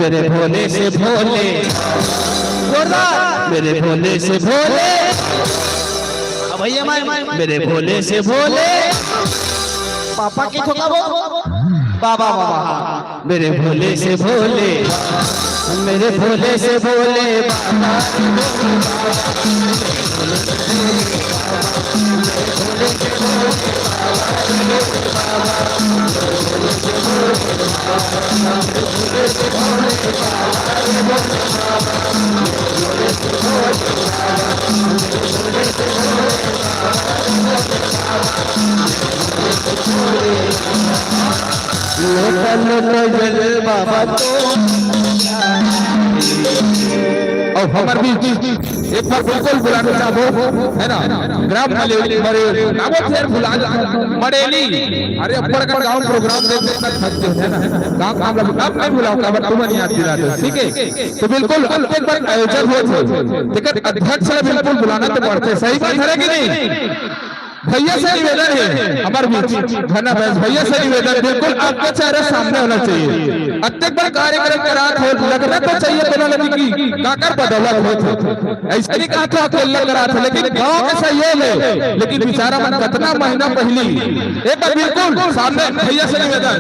मेरे भोले से भोले मेरे भोले से भोले भैया मेरे भोले से भोले पापा की ठोका वो बाबा बाबा मेरे भोले से भोले मेरे भोले से भोले बाबा बाबा तो और हमार भी एक बार बिल्कुल बुलाना चाहो है ना, ग्राम मरेली नामो फेर बुला मरेली। अरे ऊपर का गांव प्रोग्राम देखने का थकते है ना, गांव काम लोग आप नहीं बुलाओ का तुम नहीं याद दिला दो ठीक है। तो बिल्कुल एक बार आयोजन हो टिकट अध्यक्ष से बिल्कुल बुलाना तो पड़ते, सही बात है कि नहीं। भैया से निवेदन है, हमारे बीच घना बैस भैया से निवेदन, बिल्कुल आपका चेहरा सामने होना चाहिए। अत्यंत बड़ा कार्यक्रम करा हो, लगना तो चाहिए बिना लड़की की काकर बदौलत होते, ऐसा नहीं कहा था अकेला करा था, लेकिन गांव का सहयोग है। लेकिन बेचारा मन कितना महीना पहली एक बार बिल्कुल सामने भैया से निवेदन।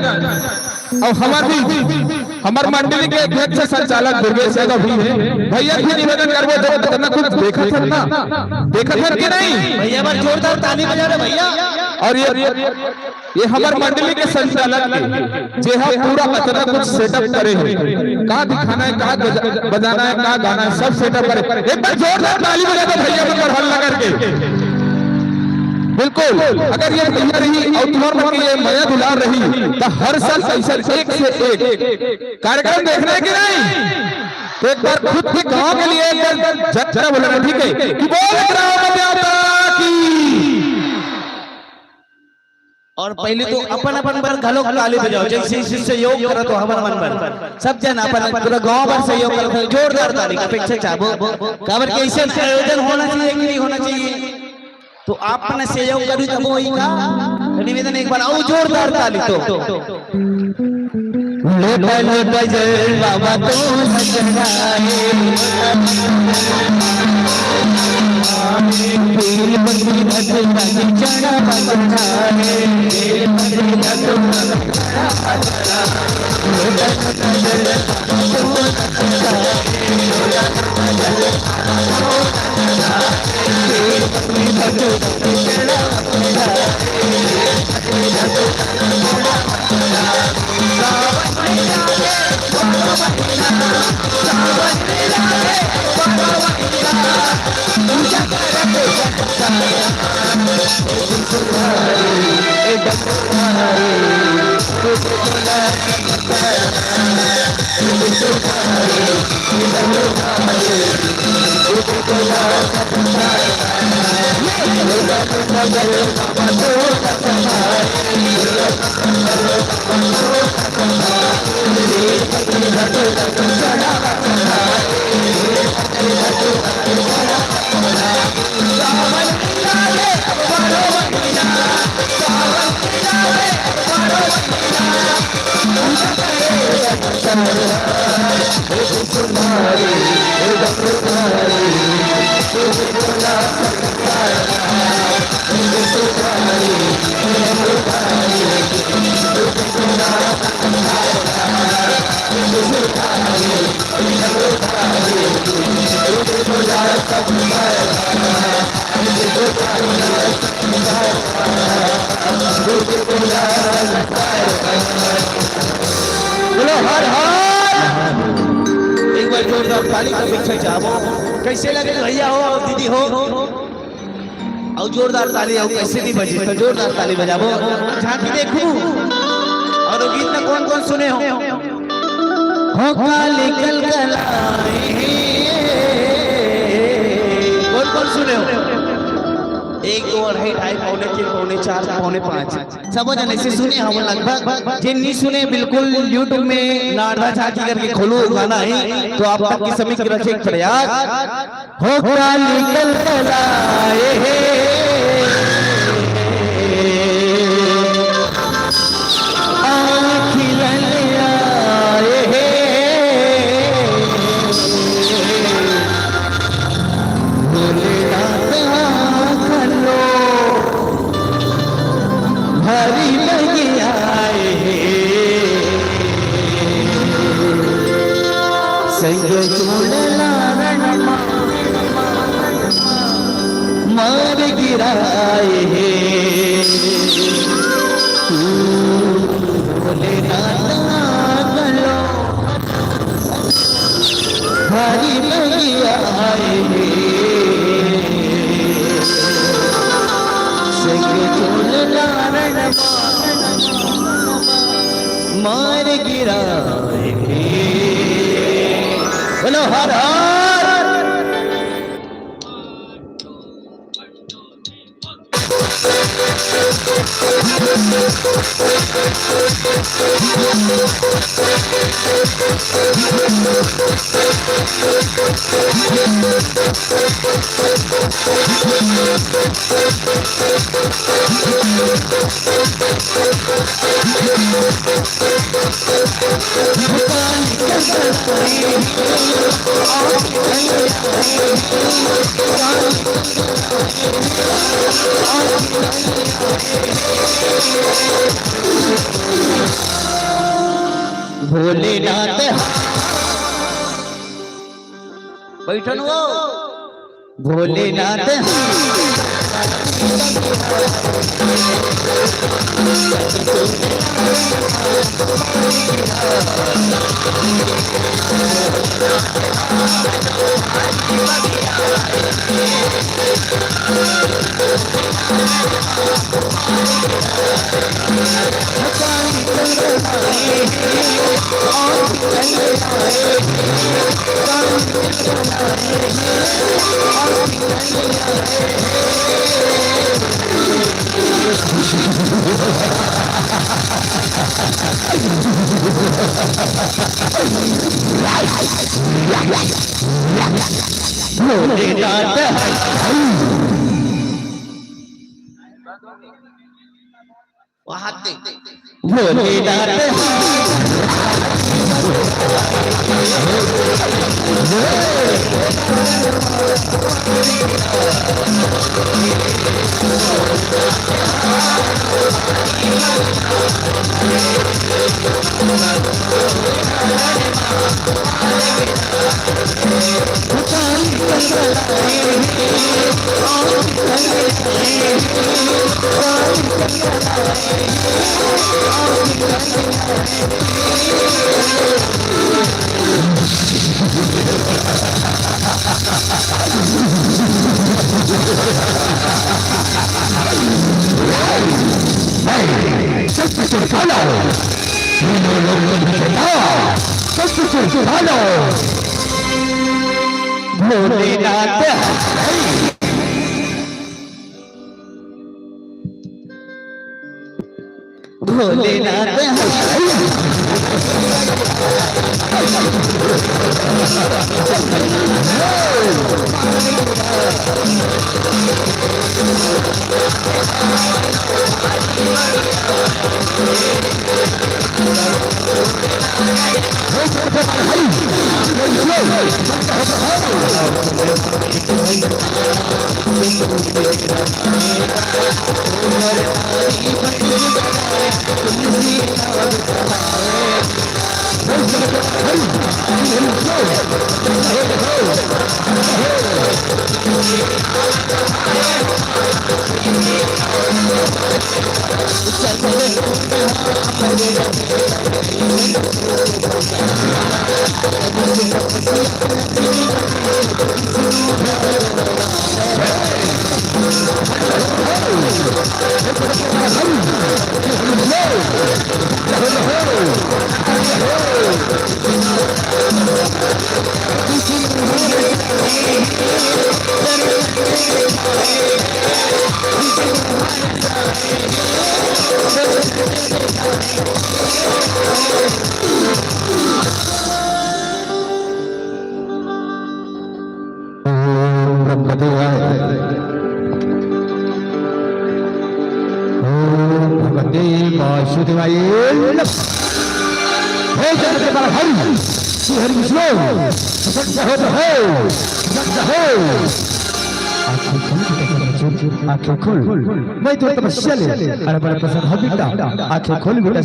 और हमार मंडली के अध्यक्ष संचालक दुर्गेश यादव भी है, भैया भी निवेदन करबो तो कितना कुछ देखा था ना, देखा था कि नहीं भैया बार जोरदार ताली बजा रहे भैया। और ये हमार मंडली के संचालक के जे हम पूरा इतना कुछ सेटअप करे हैं, कहाँ दिखाना है, कहाँ बजाना है, कहाँ गाना है, सब सेटअप करे। एक बार जोरदार ताली बजा दो भैया पर हल्ला करके। बिल्कुल अगर ये भैया रही और तुम्हारे मन की ये माया दुलार रही तो हर साल ऐसा एक से एक कार्यक्रम देखना है कि नहीं। तो एक बार खुद के गांव के लिए एक बार जरा बोलना, ठीक है कि बोल राम की। और पहले तो अपन पर घलो ताली बजाओ, जैसे सहयोग करो तो हमारा मन पर सब जन अपन पूरा गांव भर सहयोग करो, जोरदार ताली की अपेक्षा चाहो। काबर कैसे आयोजन होना चाहिए कि नहीं होना चाहिए, तो आपने सहयोग करी तब वही का निवेदन। एक बार और जोरदार ताली तो लोटा जय बाबा तो सजनाए पीर बंदी भजन की चढ़ा बजनाए पीर बंदी भजन बोलो हर हर। एक बार जोरदार ताली का अपेक्षा चाहो। कैसे लगे भैया हो और दीदी हो, और जोरदार ताली हो कैसे नहीं बजी तो जोरदार ताली बजाओ। झांकी देखूं और गीत में कौन कौन सुने हो काली कलकलाए कौन कौन सुने हो? 1 2 2.5 पौने 3 पौने 4 पौने 5 सब जन ऐसे सुने हम लगभग। जिन नहीं सुने बिल्कुल YouTube में नारदा झांकी करके खोलो गाना है तो आप तक की समीक्षा रखे प्रयास हो काली कलकलाए मार गिराए बोले नालो भारी लगिया मार गिराए बोलो हर हर। भोलेनाथ बैठन वो भोलेनाथ आंखें खोल, मैं तो तपस्या ले, अरे बड़ा पसंद है बेटा, आंखें खोल बेटा,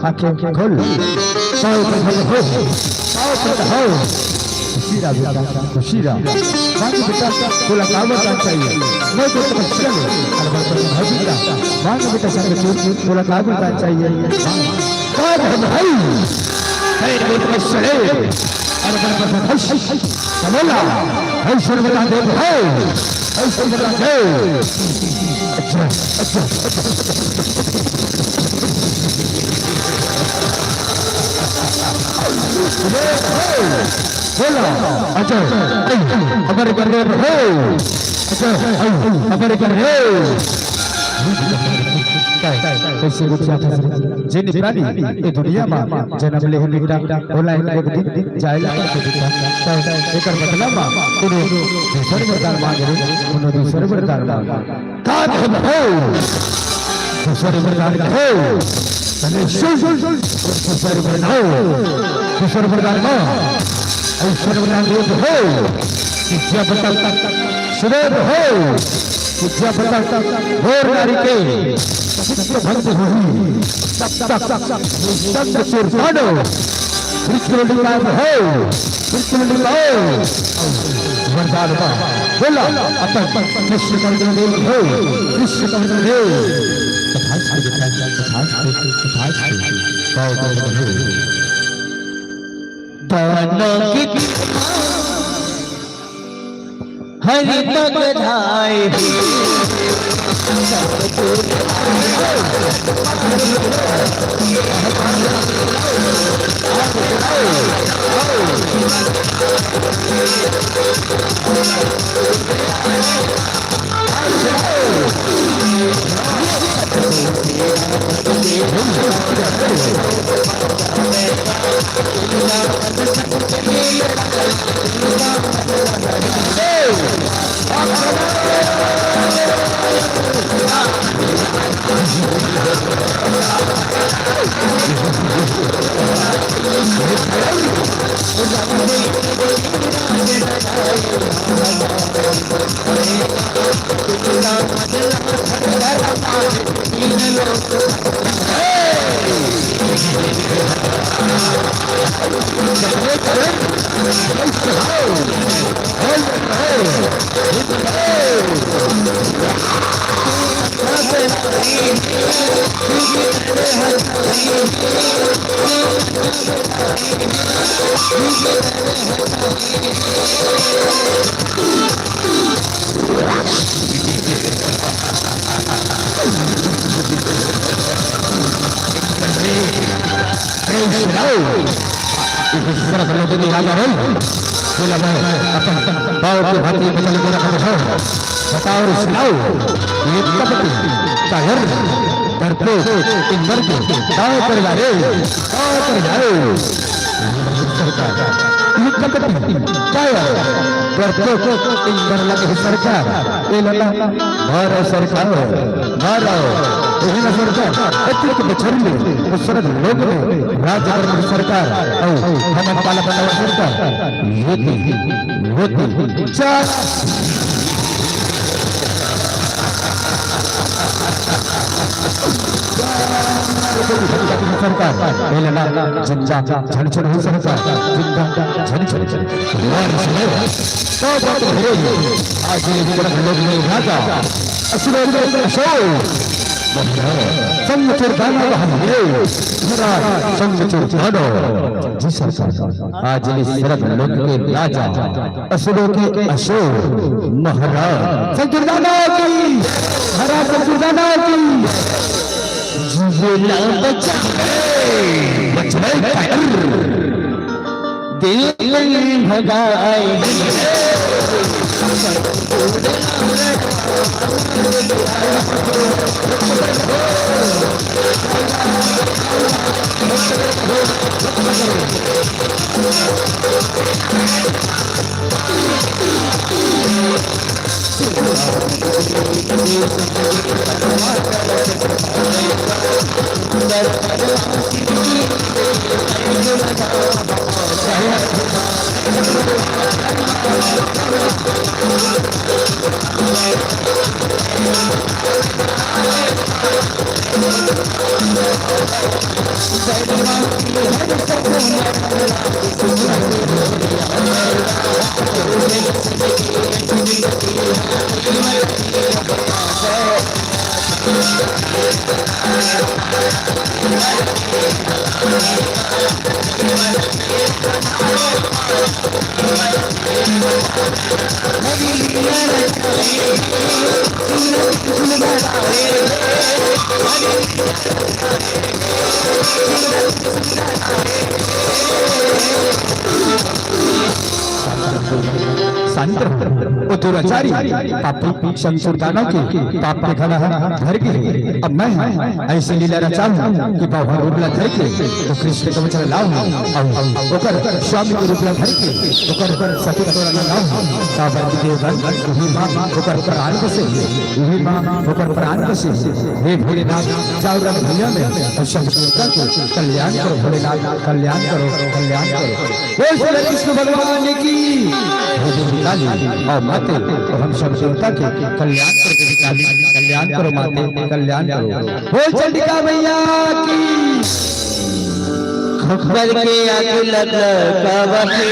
आंखें खोल, पाँव पर हो, शीरा बेटा, शीरा, बाकी बेटा खुला कागज चाहिए, मैं तो तपस्या ले, अरे बड़ा पसंद है बेटा, बाकी बेटा खुला कागज चाहिए, कौन है भाई? है मैं तपस्या ले, अरे बड़ा पसंद है, समझला, है सर्वदा देव है। अच्छा अच्छा बोला अच्छा हमारे घर में हो अच्छा हमारे घर है कैसे गुठिया जे निप्राणी ए दुनिया में जन्म ले बेटा होला एक दिन जायला के बेटा एकर मतलब बा कोनो दूसर वरदान मांगे कोनो दूसर वरदान मांगे का हो दूसर वरदान हो तने दूसर वरदान हो दूसर वरदान हो ऐश्वर्य वरदान हो विद्या बता सुरेर हो विद्या बता घोर नारी के भक्त हुई संत सुरसानो कृष्णलिंगाय हो कृष्णलिंगाय वरदान बा बोला अपन कृष्ण कंददेव हो कृष्ण कंददेव दोनों की हरि तक धाय सरकार आज शरद लोक के राजा असुरों के अशोक महाराज संकीर्तन की महाराज संकीर्तन की दिल भगाए शांत रहो। वो दुराचारी पापी शमशूर दानव के पाप के घड़ा धर के अब मैं ऐसे लीला रचाऊं कि बाहर रूपला धर के तो कृष्ण को चला लाऊं और ओकर स्वामी के रूपला धर के ओकर सती तोरा लाऊं साबर के देवगन उही मां ओकर प्राण बसे उही मां ओकर प्राण बसे। हे भोलेनाथ जाओ रंग भैया में और शमशूर का कल्याण करो भोलेनाथ, कल्याण करो, कल्याण करो। बोल श्री कृष्ण भगवान की निकाली और माते तो हम शमशूरता के कल्याण करके निकाली, कल्याण करो माते, कल्याण करो। बोल चंडिका मैया की। खबर के आगे लगा कावटे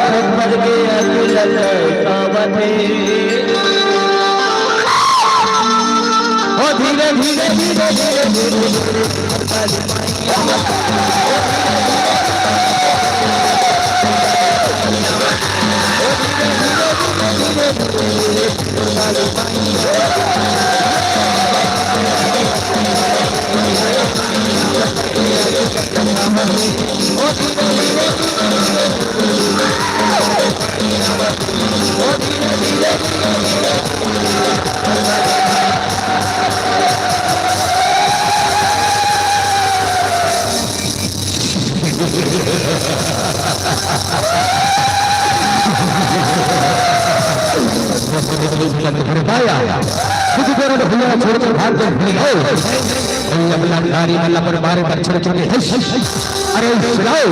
खबर के आगे लगा कावटे ओ धीरे धीरे धीरे धीरे धीरे कुछ देर में भैया छोड़कर भाग गए। नारी मल्ला पर बारे पर छोड़ छोड़ अरे सुनाओ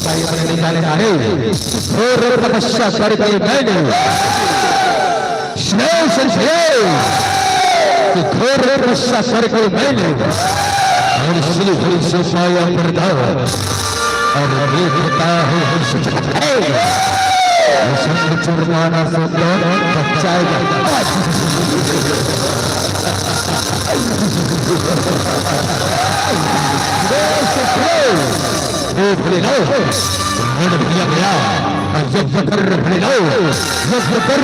भाई अपने जाने आ रहे घोर तपस्या करके मैंने घोर तपस्या करके मैंने और श्री हरि से पाया प्रदान और देखता है संग चुरमाना सुंदर बचाएगा। भैया गया यज्ञ कर यज्ञ कर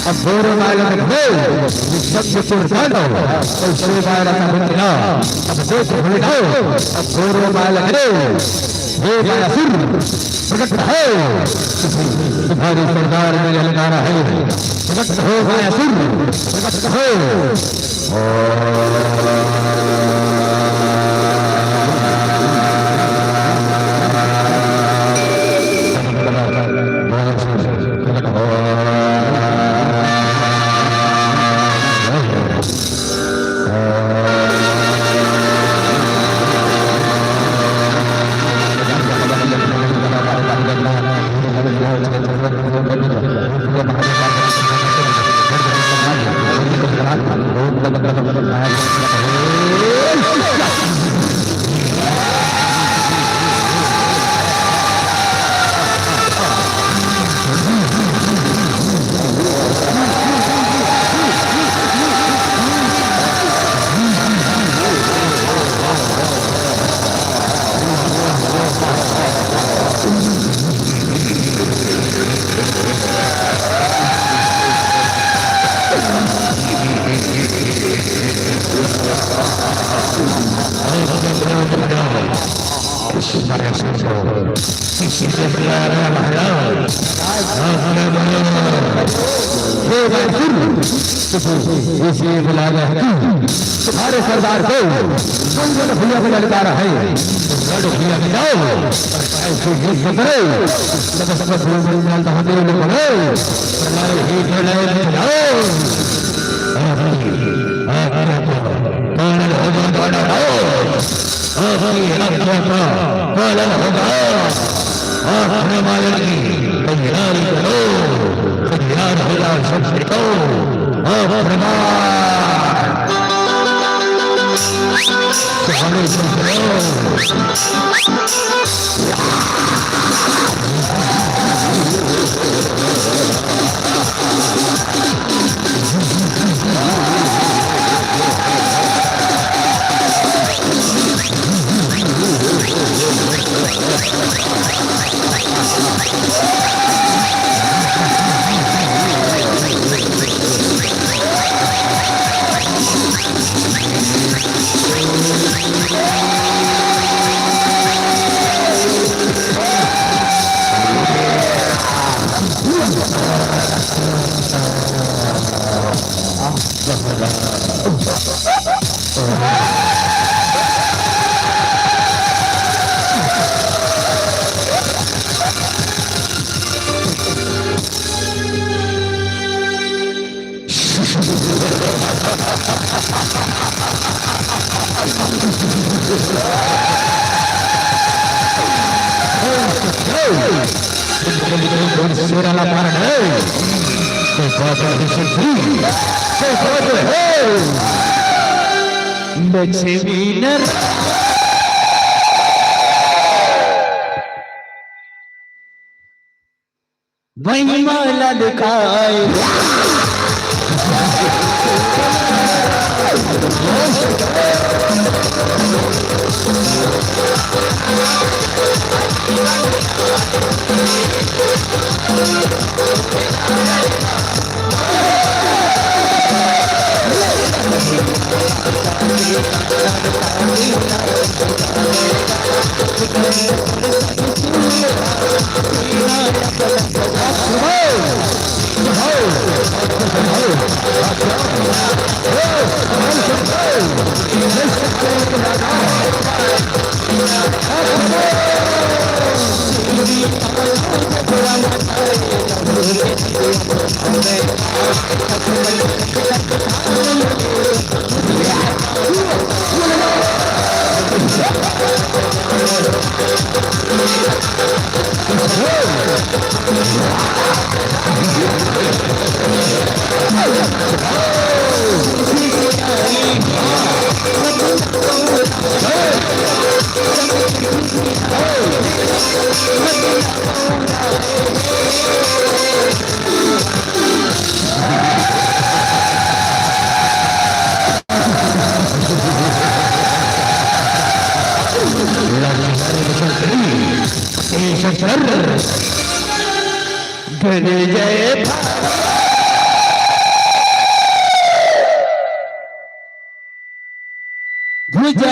अब गोरो माया शब्द चुरकानो और श्री माया का बंदना अब देख भूलो अब गोरो माया करे हे माया सुर प्रकट हो तुम्हारे सरदार में ललकारा है प्रकट हो माया सुर प्रकट हो। इसलिए बुला गया है तुम्हारे सरदार को भैया को ललकारा है भैया गिराओ ऐसे युद्ध करो Segera laparan, Winner. वही माला दिखाए जय भुजा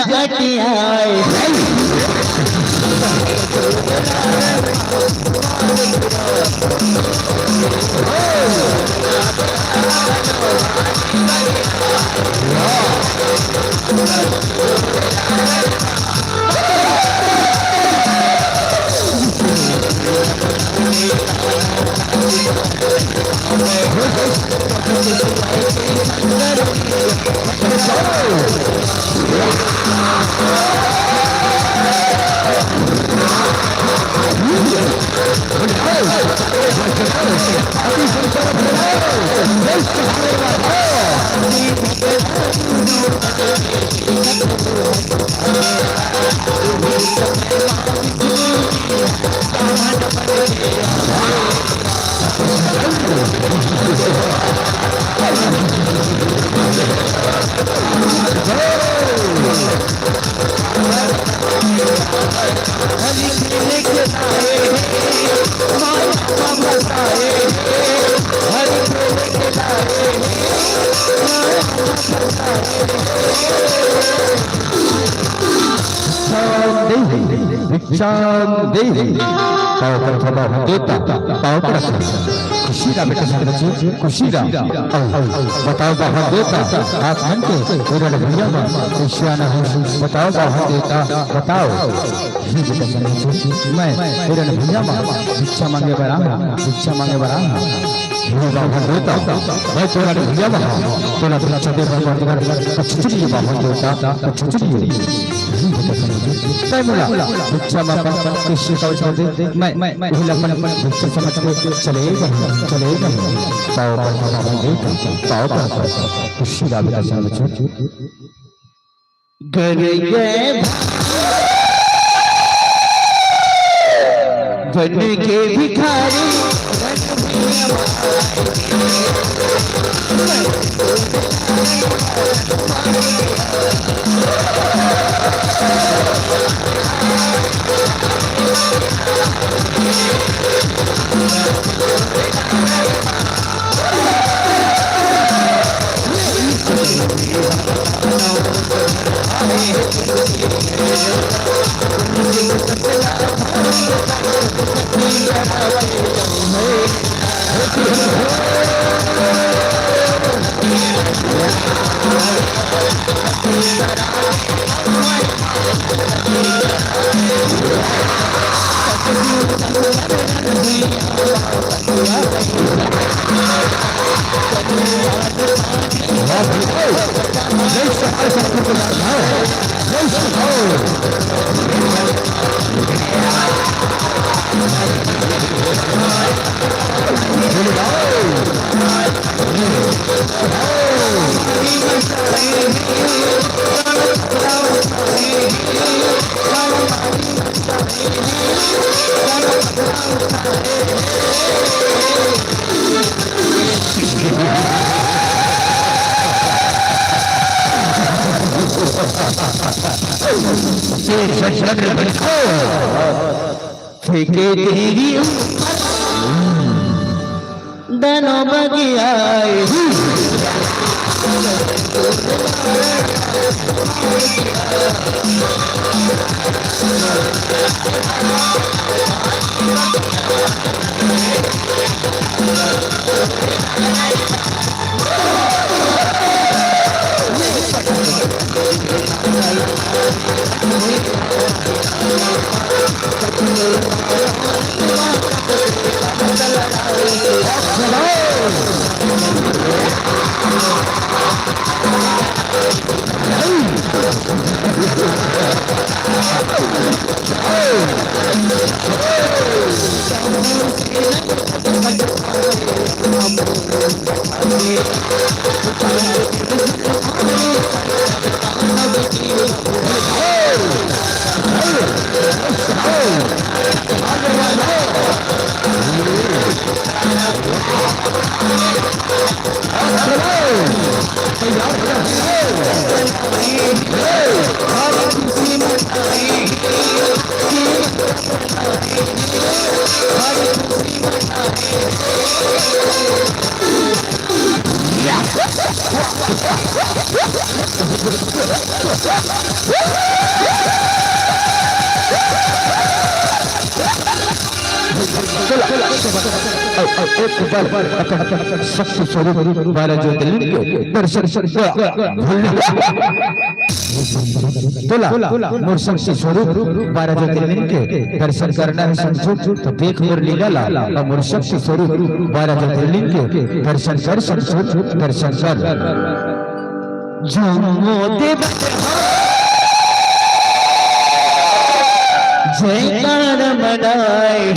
खुशी का बेटा खुशी का बताओ बाहर देता आप मन के भैया बताओ बाहर देता बताओ मैं भैया भिक्षा मांगे बरा भिक्षा मांगे बरा बाहर देता मैं तोरा भैया तोरा भिक्षा दे बाहर देता भिक्षा कृषि का मैं भिक्षा समझ के चले पाओ खुशी का घर गए बन के भिखारी फेंके तेरी दनों बगियाए शक्ति स्वरूप बारह ज्योतिर्लिंग दर्शन मोर शक्ति स्वरूप बारह ज्योतिर्लिंग के दर्शन करना है संजो तो देख मोर लीला और मोर शक्ति स्वरूप बारह ज्योतिर्लिंग के दर्शन कर संजो दर्शन कर जयकार मनाए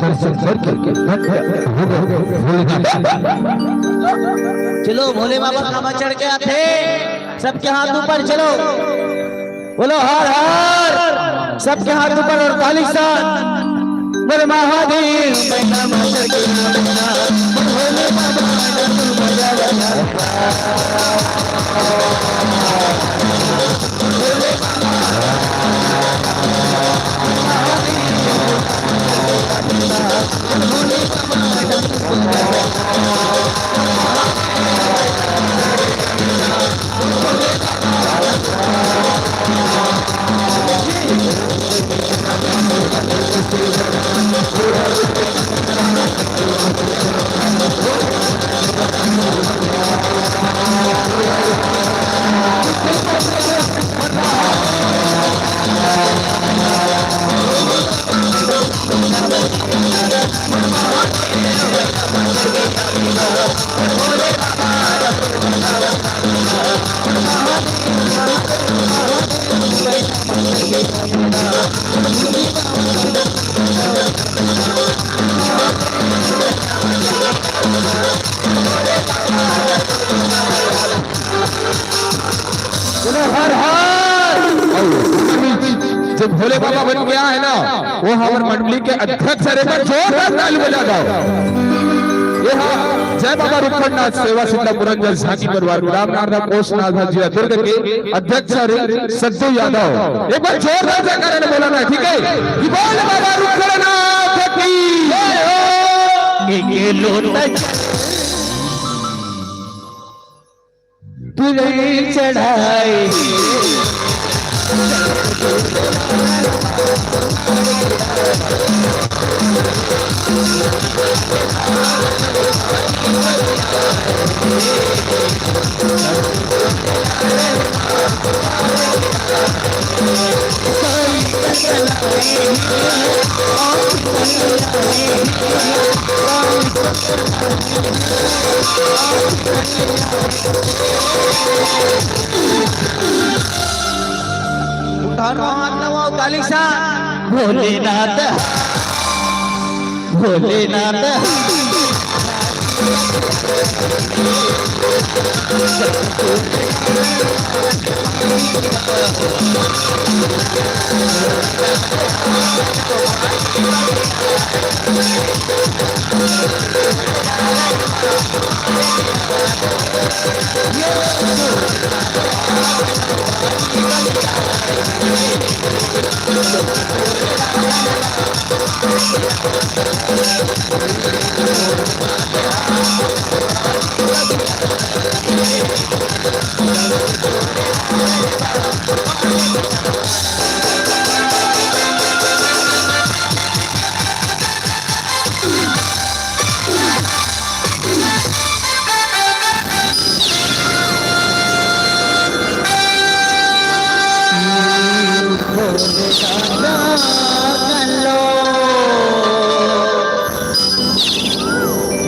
दर्शन करके चलो भोले बाबा खामा चढ़ के आते, सबके हाथ ऊपर चलो, बोलो हर हर, सबके हाथ ऊपर और ताली साथ बोले महादेव। हर हर। जो भोले बाबा बन गया है ना, वो हमारे मंडली के अध्यक्ष है, जोरदार ताली बजा दो। ये हाँ जय बाबा रुखड़नाथ सेवा सिद्धा पुरंजन झांकी परिवार रामनाथ कोषनाथ जी दुर्ग के अध्यक्ष सद्दू यादव, एक बार जोरदार से कारण बोला ना, ठीक है कि बोल बाबा रुखड़नाथ की जय हो। तुझे चढ़ाई भोलेनाथ भोलेनाथ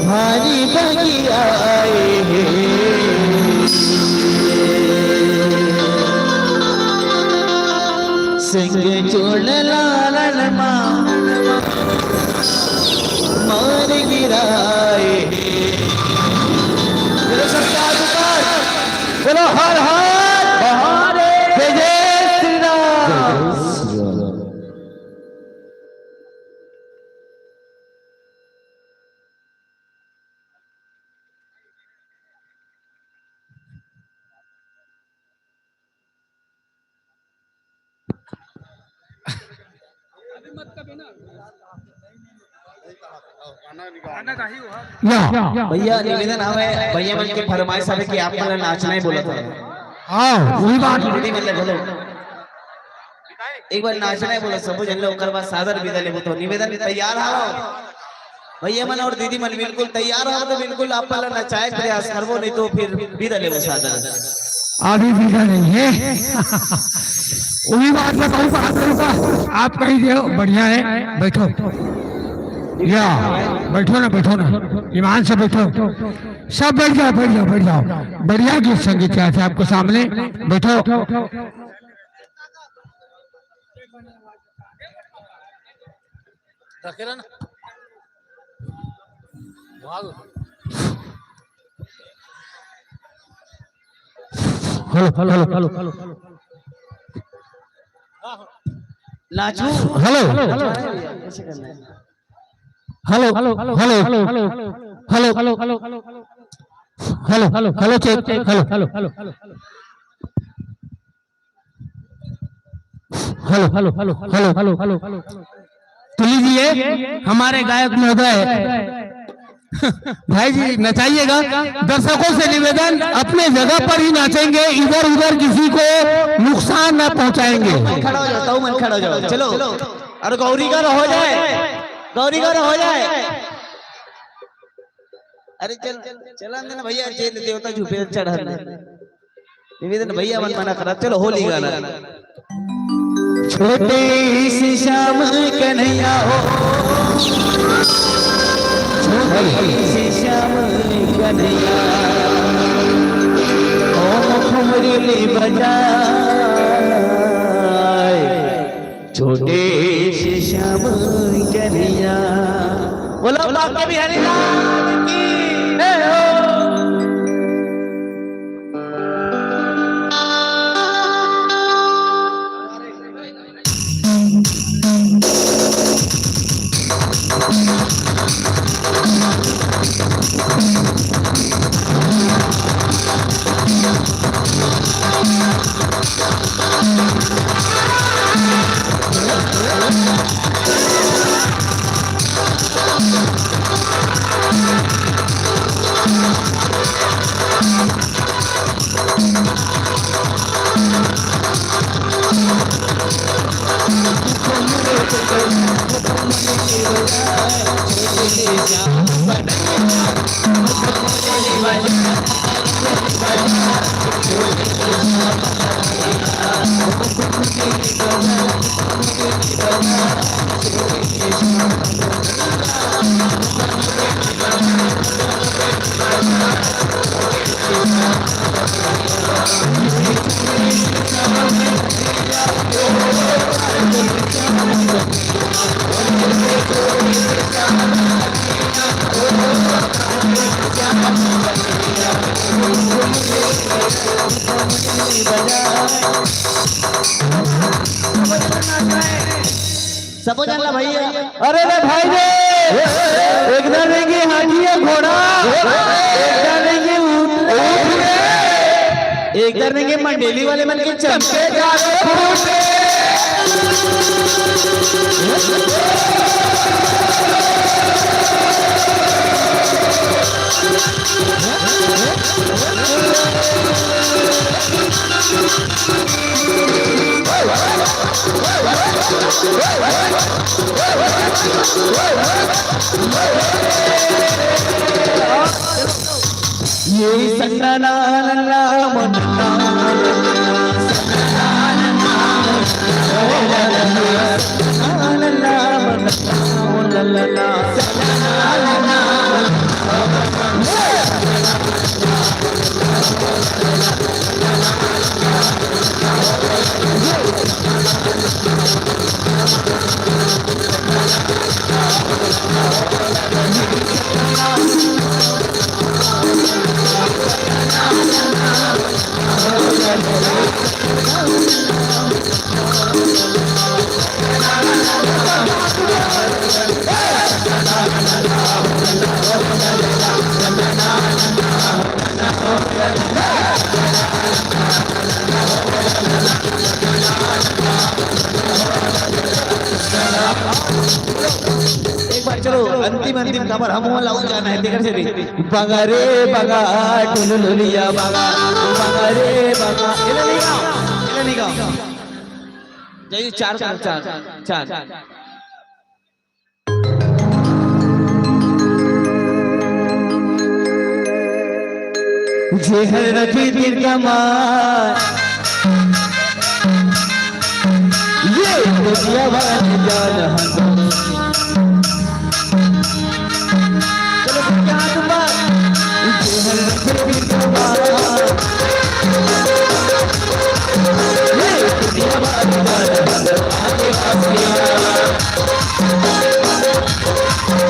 भारी बगी आए सिंह चोल लालन मार गिराए। बोलो हर हर जय जय श्री राम। या भैया निवेदन हमें भैया मन के फरमाइश है कि आप मतलब नाचना ही बोला था हाँ वही बात दीदी मतलब बोलो एक बार नाचना ही बोला सब जन लोग बाद सादर विदा लेबो तो निवेदन तैयार हो भैया मन और दीदी मन बिल्कुल तैयार हो तो बिल्कुल आप पहले नचाए प्रयास करबो नहीं तो फिर विदा लेबो सादर अभी विदा नहीं है वही बात मैं कहूँ आप कहीं दे बढ़िया है बैठो या बैठो ना ईमान से बैठो सब बैठ जाओ बढ़िया गीत संगीत है आपको सामने बैठो हेलो नाचू हेलो हेलो तो लीजिए हमारे गायक महोदय भाई जी नचाइएगा दर्शकों से निवेदन अपने जगह पर ही नाचेंगे इधर उधर किसी को नुकसान न पहुंचाएंगे खड़ा हो जाओ मन खड़ा हो जाओ चलो और गौरी का हो जाए अरे चल ना भैया चेन देवता झुपे चढ़ा निवेदन भैया मन मना करा चलो होली गाना छोटे से श्याम कन्हैया हो छोटे से श्याम कन्हैया ओ मुरली बजाए छोटे से श्याम कन्हैया बोलो बाप बिहारी लाल की जय हो सबो जानला भैया अरे रे भाई रे एक देंगे हाथी है घोड़ा एक देंगे ऊँट एक देंगे मंडेली वाले मन के चमके ये संगना एक बार चलो अंतिम अंतिम खबर हम वहाँ लाऊं जाना है देखकर से रे बगा रे बगा टुलुलिया बगा रे बगा इला नहीं गाओ जाइए चार जेहर रखी दिल का मार ये दुनिया वाली जान चलो क्या तुम्हार जेहर रखी दिल का मार ये दुनिया वाली जान आगे आसिया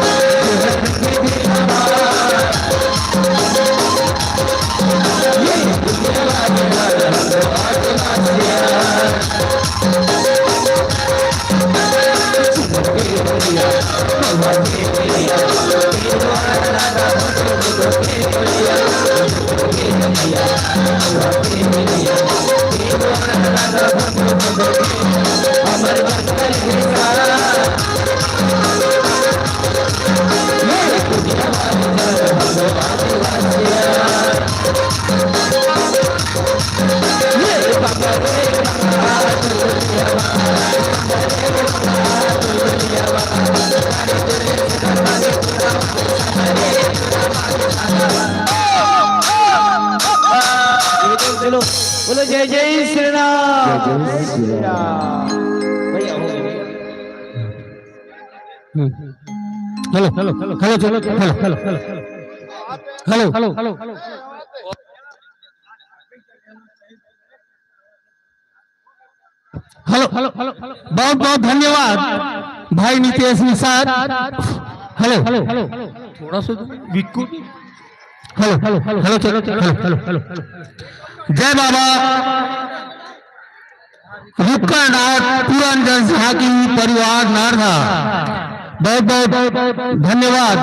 जेहर रखी दिल का मार चलो बोलो जय जय Shri Ram hello hello hello hello चलो hello hello hello hello hello hello hello hello बहुत बहुत धन्यवाद भाई Nitesh Nishad. Hello hello hello थोड़ा सा Vikku hello hello hello hello चलो हेलो हेलो हेलो जय बाबा रुक्कड़नाथ पूरन जनसाकी परिवार नारदा बहुत बहुत धन्यवाद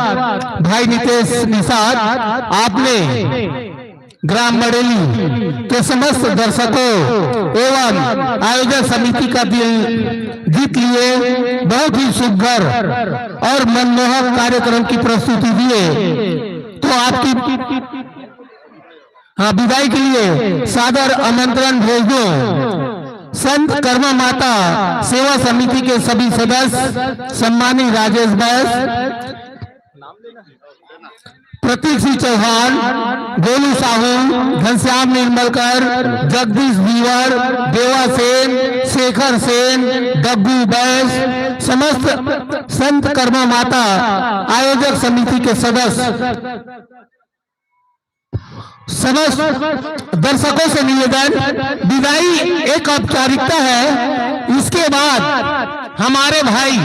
भाई नितेश निषाद। आपने ग्राम मड़ेली के समस्त दर्शकों एवं आयोजक समिति का दिल जीत लिए बहुत ही सुघर और मनमोहक कार्यक्रम की प्रस्तुति दिए। तो आपकी विदाई के लिए सादर आमंत्रण भेज दो संत कर्मा माता सेवा समिति के सभी सदस्य सम्मानित राजेश बैस, प्रतीक सिंह चौहान, गोलू साहू, घनश्याम निर्मलकर, जगदीश बीवर, देवा सेन, शेखर सेन, डब्बू बैस, समस्त संत कर्मा माता आयोजक समिति के सदस्य समस्त दर्शकों से निवेदन, विदाई एक औपचारिकता है। इसके बाद हमारे भाई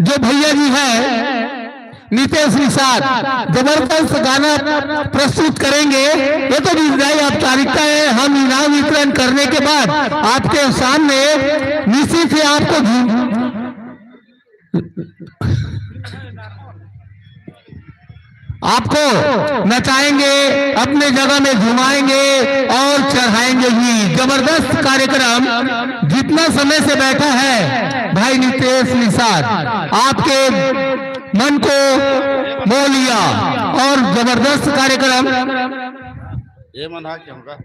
जो भैया जी हैं नितेश निषाद जबरदस्त गाना प्रस्तुत करेंगे। ये तो विदाई औपचारिकता है। हम इनाम वितरण करने के बाद आपके सामने निश्चित ही आपको नचाएंगे, अपने जगह में घुमाएंगे और चढ़ाएंगे ही। जबरदस्त कार्यक्रम जितना समय से बैठा है भाई नितेश निषाद आपके मन को मोह लिया और जबरदस्त कार्यक्रम ये मना क्या होगा।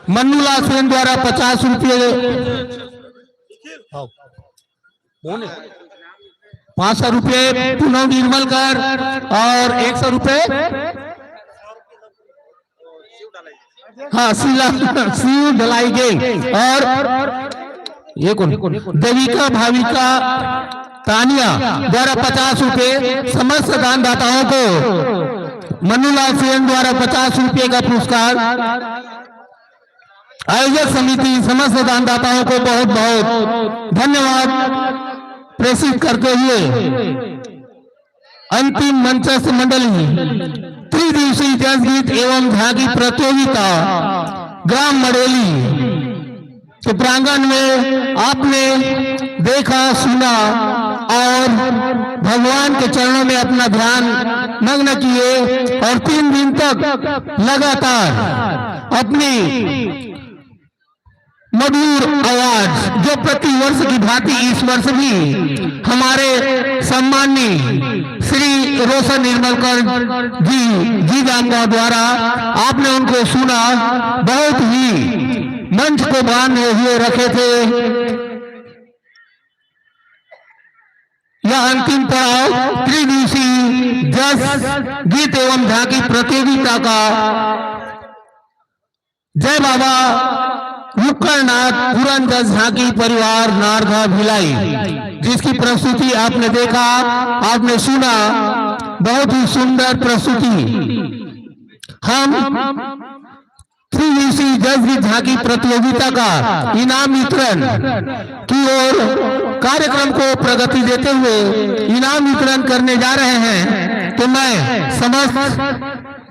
मन्नूलाल सेन द्वारा 50 रुपये, 500 रुपये पुनः निर्मलकर और 100 रुपये हाँ शिव ढलाई गए। और ये कौन देविका भाविका तानिया द्वारा 50 रुपये। समस्त दानदाताओं को मन्नूलाल सेन द्वारा 50 रुपये का पुरस्कार। आयोजक समिति समस्त दानदाताओं को बहुत बहुत धन्यवाद प्रेषित करते हुए अंतिम मंचस्थ मंडली त्रिदिवसीय जन गीत एवं झांकी प्रतियोगिता ग्राम मड़ेली कि प्रांगण में आपने देखा सुना और भगवान के चरणों में अपना ध्यान मग्न किए और 3 दिन तक लगातार अपनी मधुर आवाज जो प्रति वर्ष की भांति इस वर्ष भी हमारे सम्माननीय श्री रोशन निर्मलकर जी गांगा द्वारा आपने उनको सुना, बहुत ही मंच को बांधे हुए रखे थे। यह अंतिम पड़ाव त्रिदिवसीय जस गीत एवं झांकी प्रतियोगिता का जय बाबा मुक्करनाथ पुरंदर झांकी परिवार नारगा भिलाई, जिसकी प्रस्तुति आपने देखा, आपने सुना, बहुत ही सुंदर प्रस्तुति। हम त्रिदिवसीय जस गीत झांकी प्रतियोगिता का इनाम वितरण की ओर कार्यक्रम को प्रगति देते हुए इनाम वितरण करने जा रहे हैं। तो मैं समस्त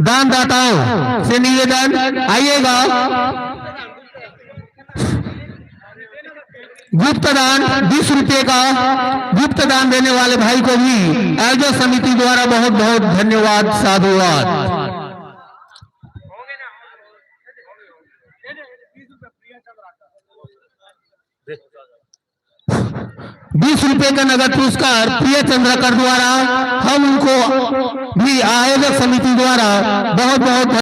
दानदाताओं से निवेदन, आइएगा, गुप्त दान 20 रुपए का गुप्त दान देने वाले भाई को भी आयोजक समिति द्वारा बहुत बहुत धन्यवाद, साधुवाद। 20 रुपए का नगद पुरस्कार प्रिय चंद्रकर द्वारा हम उनको भी आयोजक समिति द्वारा बहुत बहुत